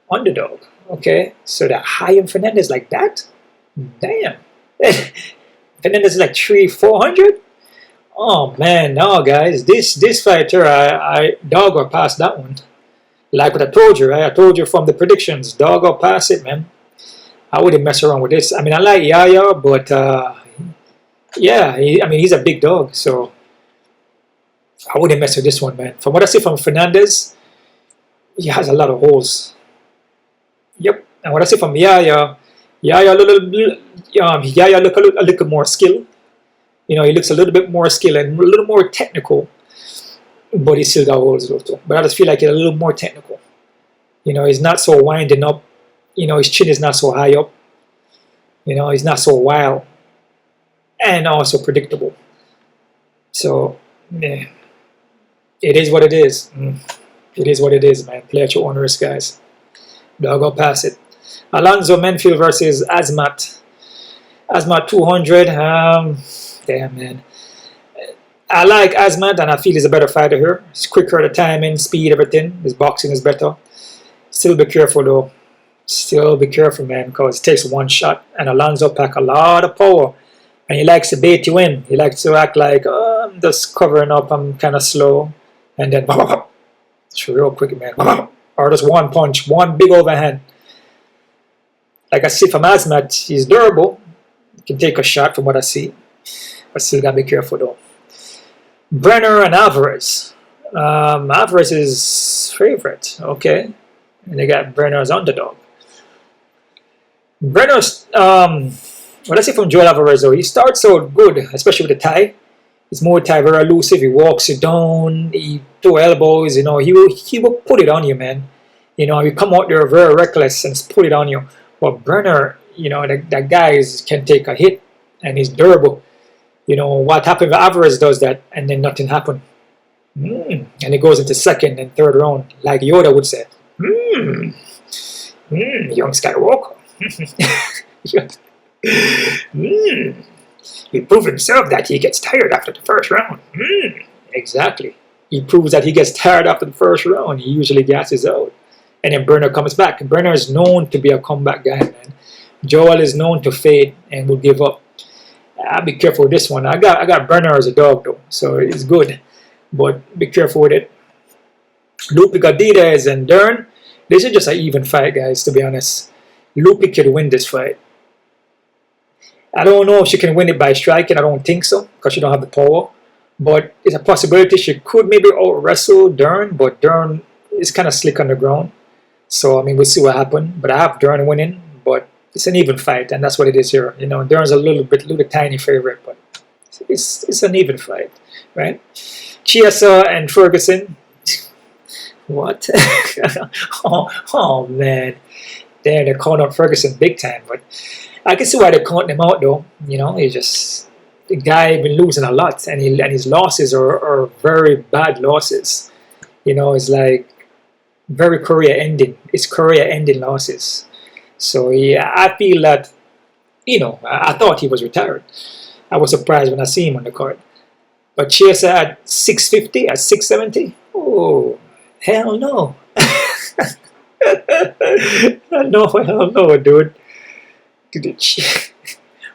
underdog. Okay, so they're high in Fernandez like that? Damn. Fernandez is like 300-400? Oh man, no guys. This fighter, I dog or pass that one. Like what I told you, right? I told you from the predictions, dog or pass it, man. I wouldn't mess around with this. I mean, I like Yahya, but yeah, he's a big dog, so I wouldn't mess with this one, man. From what I see from Fernandez, he has a lot of holes. Yep. And what I see from Yahya look a little more skill. You know, he looks a little bit more skill and a little more technical, but he still got holes though too. But I just feel like he's a little more technical. You know, he's not so winding up. You know, his chin is not so high up. You know, he's not so wild and also predictable. So, yeah. It is what it is. It is what it is, man. Play at your own risk, guys. Dog or pass it. Alonzo Menfield versus Azamat. Azamat 200. Damn, man. I like Azamat, and I feel he's a better fighter here. He's quicker, the timing, speed, everything. His boxing is better. Still be careful, though. Still be careful, man, because it takes one shot. And Alonzo pack a lot of power. And he likes to bait you in. He likes to act like, oh, I'm just covering up, I'm kind of slow. And then, it's real quick, man. Or just one punch, one big overhand. Like I see from Azamat, he's durable. He can take a shot from what I see. But still got to be careful, though. Brener and Alvarez. Alvarez is favorite. Okay. And they got Brener as underdog. Brener's, what I say from Joel Alvarez, though, he starts out good, especially with the tie. He's more tie, very elusive. He walks you down. He throw elbows. You know, he will put it on you, man. You know, he come out there very reckless and put it on you. But Brener, you know, that guy can take a hit and he's durable. You know, what happened with Alvarez does that and then nothing happened. And it goes into second and third round, like Yoda would say. Young Skywalker. He proved himself that he gets tired after the first round. Exactly. He proves that he gets tired after the first round. He usually gasses out. And then Brener comes back. Brener is known to be a comeback guy, man. Joel is known to fade and will give up. I'll be careful with this one. I got Brener as a dog, though, so it's good. But be careful with it. Lupi Gadides and Dern. This is just an even fight, guys, to be honest. Lupi could win this fight. I don't know if she can win it by striking. I don't think so, because she don't have the power. But it's a possibility she could maybe out-wrestle Dern, but Dern is kind of slick on the ground. So, I mean, we'll see what happens. But I have Dern winning, but it's an even fight, and that's what it is here. You know, Dern's a little tiny favorite, but it's an even fight, right? Chiesa and Ferguson. What? oh, man. They're calling out Ferguson big time, but I can see why they're calling him out, though. You know, he's just the guy been losing a lot, and his losses are very bad losses. You know, it's like very career-ending. It's career-ending losses. So yeah, I feel that, you know, I thought he was retired. I was surprised when I see him on the card. But Chiesa at 650, at 670, oh, hell no. No, hell no, dude.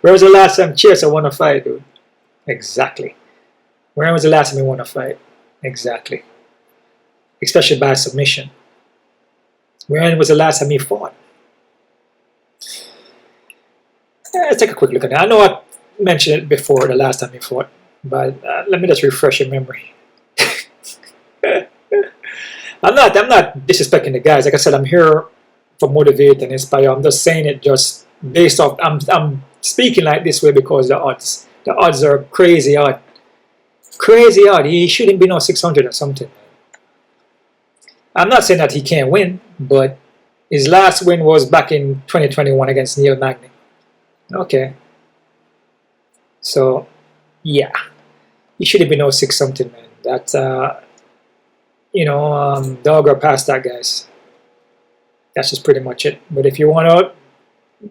Where was the last time Chiesa won a fight, dude? Exactly. When was the last time he won a fight? Exactly. Especially by submission. When was the last time he fought? Let's take a quick look at that. I know I mentioned it before, the last time he fought, but let me just refresh your memory. I'm not disrespecting the guys. Like I said, I'm here to motivate and inspire. I'm just saying it just based off. I'm speaking like this way because the odds are crazy odd. Crazy odd. He shouldn't be no 600 or something. I'm not saying that he can't win, but his last win was back in 2021 against Neil Magny. Okay. So, yeah. He should have been no 6 something, man. That, you know, dog or past that, guys. That's just pretty much it. But if you want to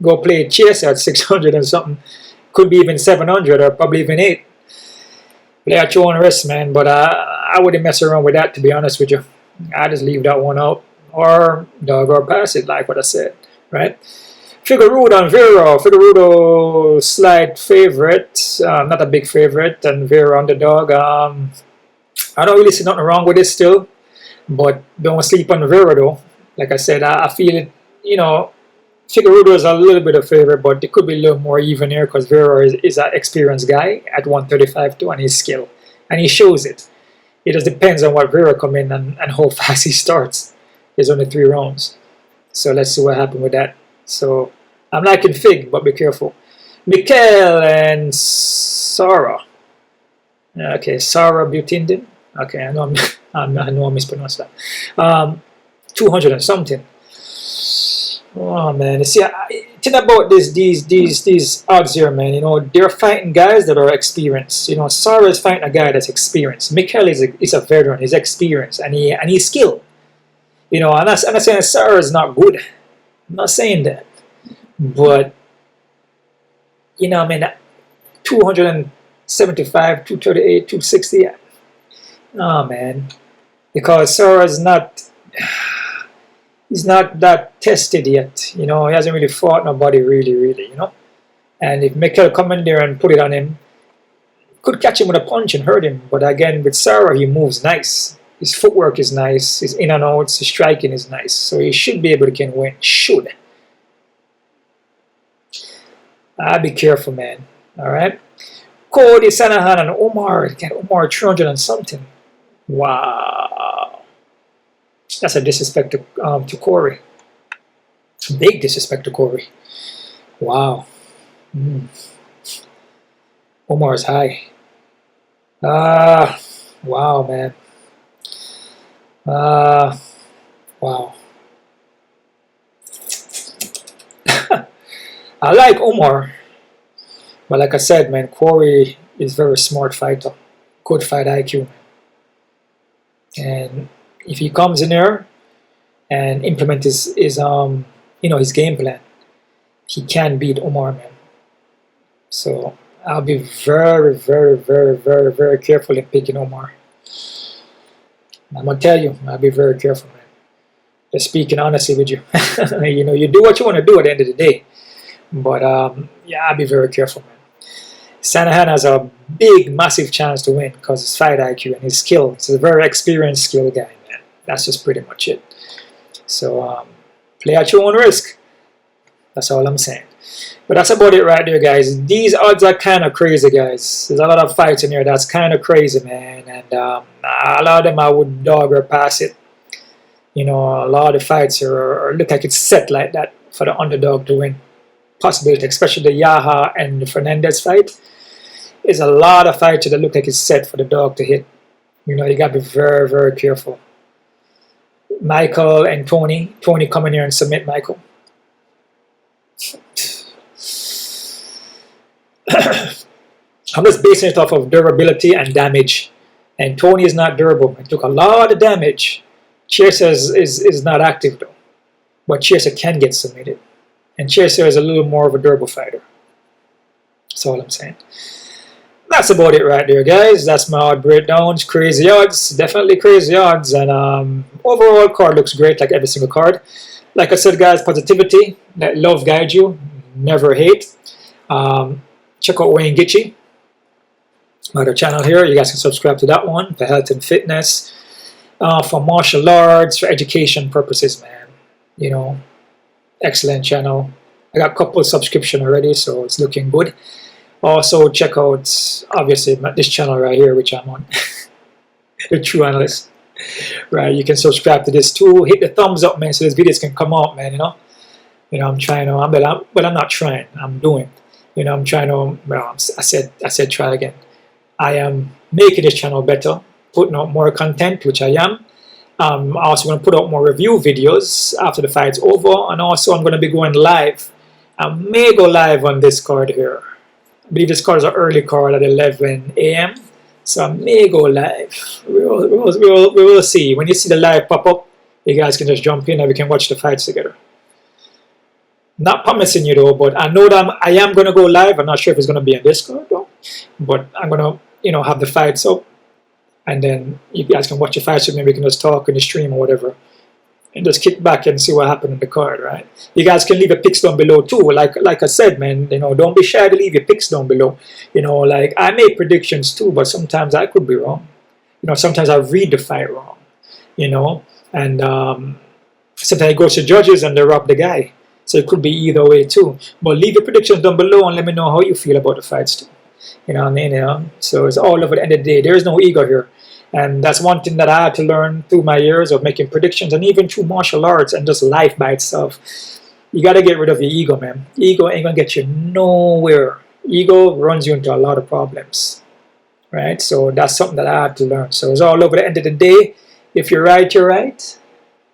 go play Chiesa at 600 and something, could be even 700 or probably even 8. Play at your own risk, man. But I wouldn't mess around with that, to be honest with you. I just leave that one out. Or dog or pass it, like what I said, right? Figueiredo and Vera. Figueiredo slight favorite, not a big favorite, and Vera underdog. I don't really see nothing wrong with it still, but don't sleep on Vera though. Like I said, I feel it, you know, Figueiredo is a little bit of favorite, but it could be a little more even here because Vera is an experienced guy at 135 too, and his skill, and he shows it. It just depends on what Vera come in and how fast he starts. There's only 3 rounds, so let's see what happens with that. So I'm liking Fig, but be careful. Mikhail and Sarah. Okay, Sharabutdin. Okay, I know I mispronounced that. 200 and something. Oh man, you see, think about these odds here, man. You know, they're fighting guys that are experienced. You know, Sarah is fighting a guy that's experienced. Mikhail is a veteran. He's experienced and he's skilled. You know, I'm not saying Sarah is not good. I'm not saying that, but you know, I mean, 275, 238, 260. Oh man, because Sarah's not. He's not that tested yet, you know. He hasn't really fought nobody really, you know. And if Mikhail come in there and put it on him, could catch him with a punch and hurt him. But again, with Sarah, he moves nice. His footwork is nice. His in and outs, his striking is nice. So he should be able to can win. Should. Be careful, man. All right. Cody, Sandhagen, and Umar. Umar 300 and something. Wow. That's a disrespect to Corey. Big disrespect to Corey. Wow. Omar's high. Wow, man. Wow. I like Umar, but like I said, man, Corey is very smart fighter, good fight IQ, and if he comes in there and implement his his game plan, he can beat Umar, man. So I'll be very, very, very, very, very careful in picking Umar. I'm gonna tell you, I'll be very careful, man. Just speaking honestly with you, you do what you want to do at the end of the day. But yeah, I'll be very careful, man. Sandhagen has a big, massive chance to win because his fight IQ and his skill. He's a very experienced, skilled guy, man. That's just pretty much it. So play at your own risk. That's all I'm saying. But that's about it right there, guys. These odds are kind of crazy, guys. There's a lot of fights in here that's kind of crazy, man. And a lot of them I would dog or pass it. A lot of the fights look like it's set like that for the underdog to win. Possibility, especially the Yahya and the Fernandez fight. There's a lot of fights that look like it's set for the dog to hit. You got to be very, very careful. Michael and Tony come in here and submit Michael. I'm just basing it off of durability and damage. And Tony is not durable. He took a lot of damage. Chiesa is not active though. But Chiesa can get submitted. And Chiesa is a little more of a durable fighter. That's all I'm saying. That's about it right there, guys. That's my odd breakdowns. Crazy odds. Definitely crazy odds. And overall card looks great like every single card. Like I said, guys, positivity. Let love guide you. Never hate. Check out Wayne Gitchie. My other channel here. You guys can subscribe to that one for health and fitness. For martial arts, for education purposes, man. Excellent channel. I got a couple of subscriptions already, so it's looking good. Also, check out, obviously, this channel right here, which I'm on. The True Analyst. Right, you can subscribe to this too. Hit the thumbs up, man, so these videos can come out, man, I'm trying to, I'm not trying, I'm doing. I'm trying to, well, I said try again. I am making this channel better, putting out more content, which I am. I'm also going to put out more review videos after the fight's over, and also I'm going to be going live. I may go live on this card here. I believe this card is an early card at 11 a.m. So I may go live. We will see. When you see the live pop up, you guys can just jump in and we can watch the fights together. Not promising you though, but I know that I am going to go live. I'm not sure if it's going to be on Discord though, but I'm going to have the fights up. And then you guys can watch the fights with me. We can just talk in the stream or whatever. And just kick back and see what happened in the card, right? You guys can leave your picks down below too. Like I said, man, don't be shy to leave your picks down below. Like I make predictions too, but sometimes I could be wrong. Sometimes I read the fight wrong. And sometimes it goes to judges and they rob the guy. So it could be either way too. But leave your predictions down below and let me know how you feel about the fights too. You know what I mean? So it's all over the end of the day. There is no ego here. And that's one thing that I had to learn through my years of making predictions and even through martial arts and just life by itself. You got to get rid of your ego, man. Ego ain't going to get you nowhere. Ego runs you into a lot of problems, right? So that's something that I had to learn. So it's all over the end of the day. If you're right, you're right.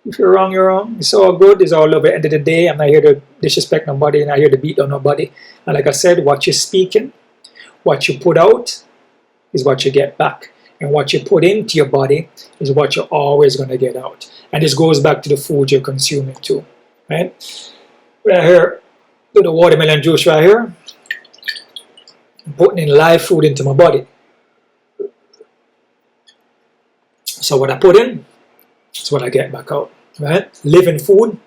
If you're wrong, you're wrong. It's all good. It's all over the end of the day. I'm not here to disrespect nobody. I'm not here to beat on nobody. And like I said, what you're speaking, what you put out is what you get back. And what you put into your body is what you're always going to get out. And this goes back to the food you're consuming too. Right? Right here, do the watermelon juice right here. I'm putting in live food into my body. So what I put in is what I get back out. Right? Living food,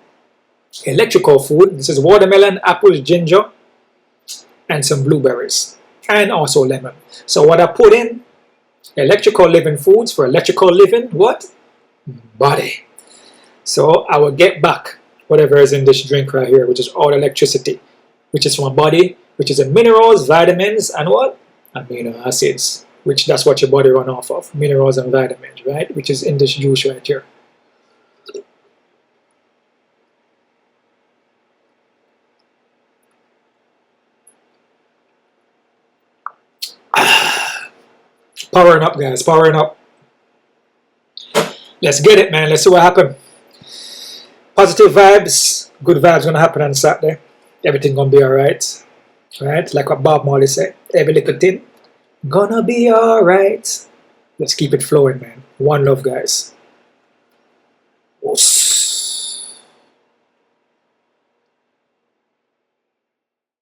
electrical food. This is watermelon, apples, ginger, and some blueberries. And also lemon. So what I put in, electrical living foods for electrical living, what? Body. So I will get back whatever is in this drink right here, which is all electricity, which is from my body, which is in minerals, vitamins, and what? Amino acids. which that's what your body run off of, minerals and vitamins, right? Which is in this juice right here. Powering up, guys, powering up. Let's get it, man. Let's see what happens. Positive vibes, good vibes gonna happen on Saturday. Everything gonna be alright. Right? Like what Bob Marley said. Every little thing gonna be alright. Let's keep it flowing, man. One love, guys. Whoosh.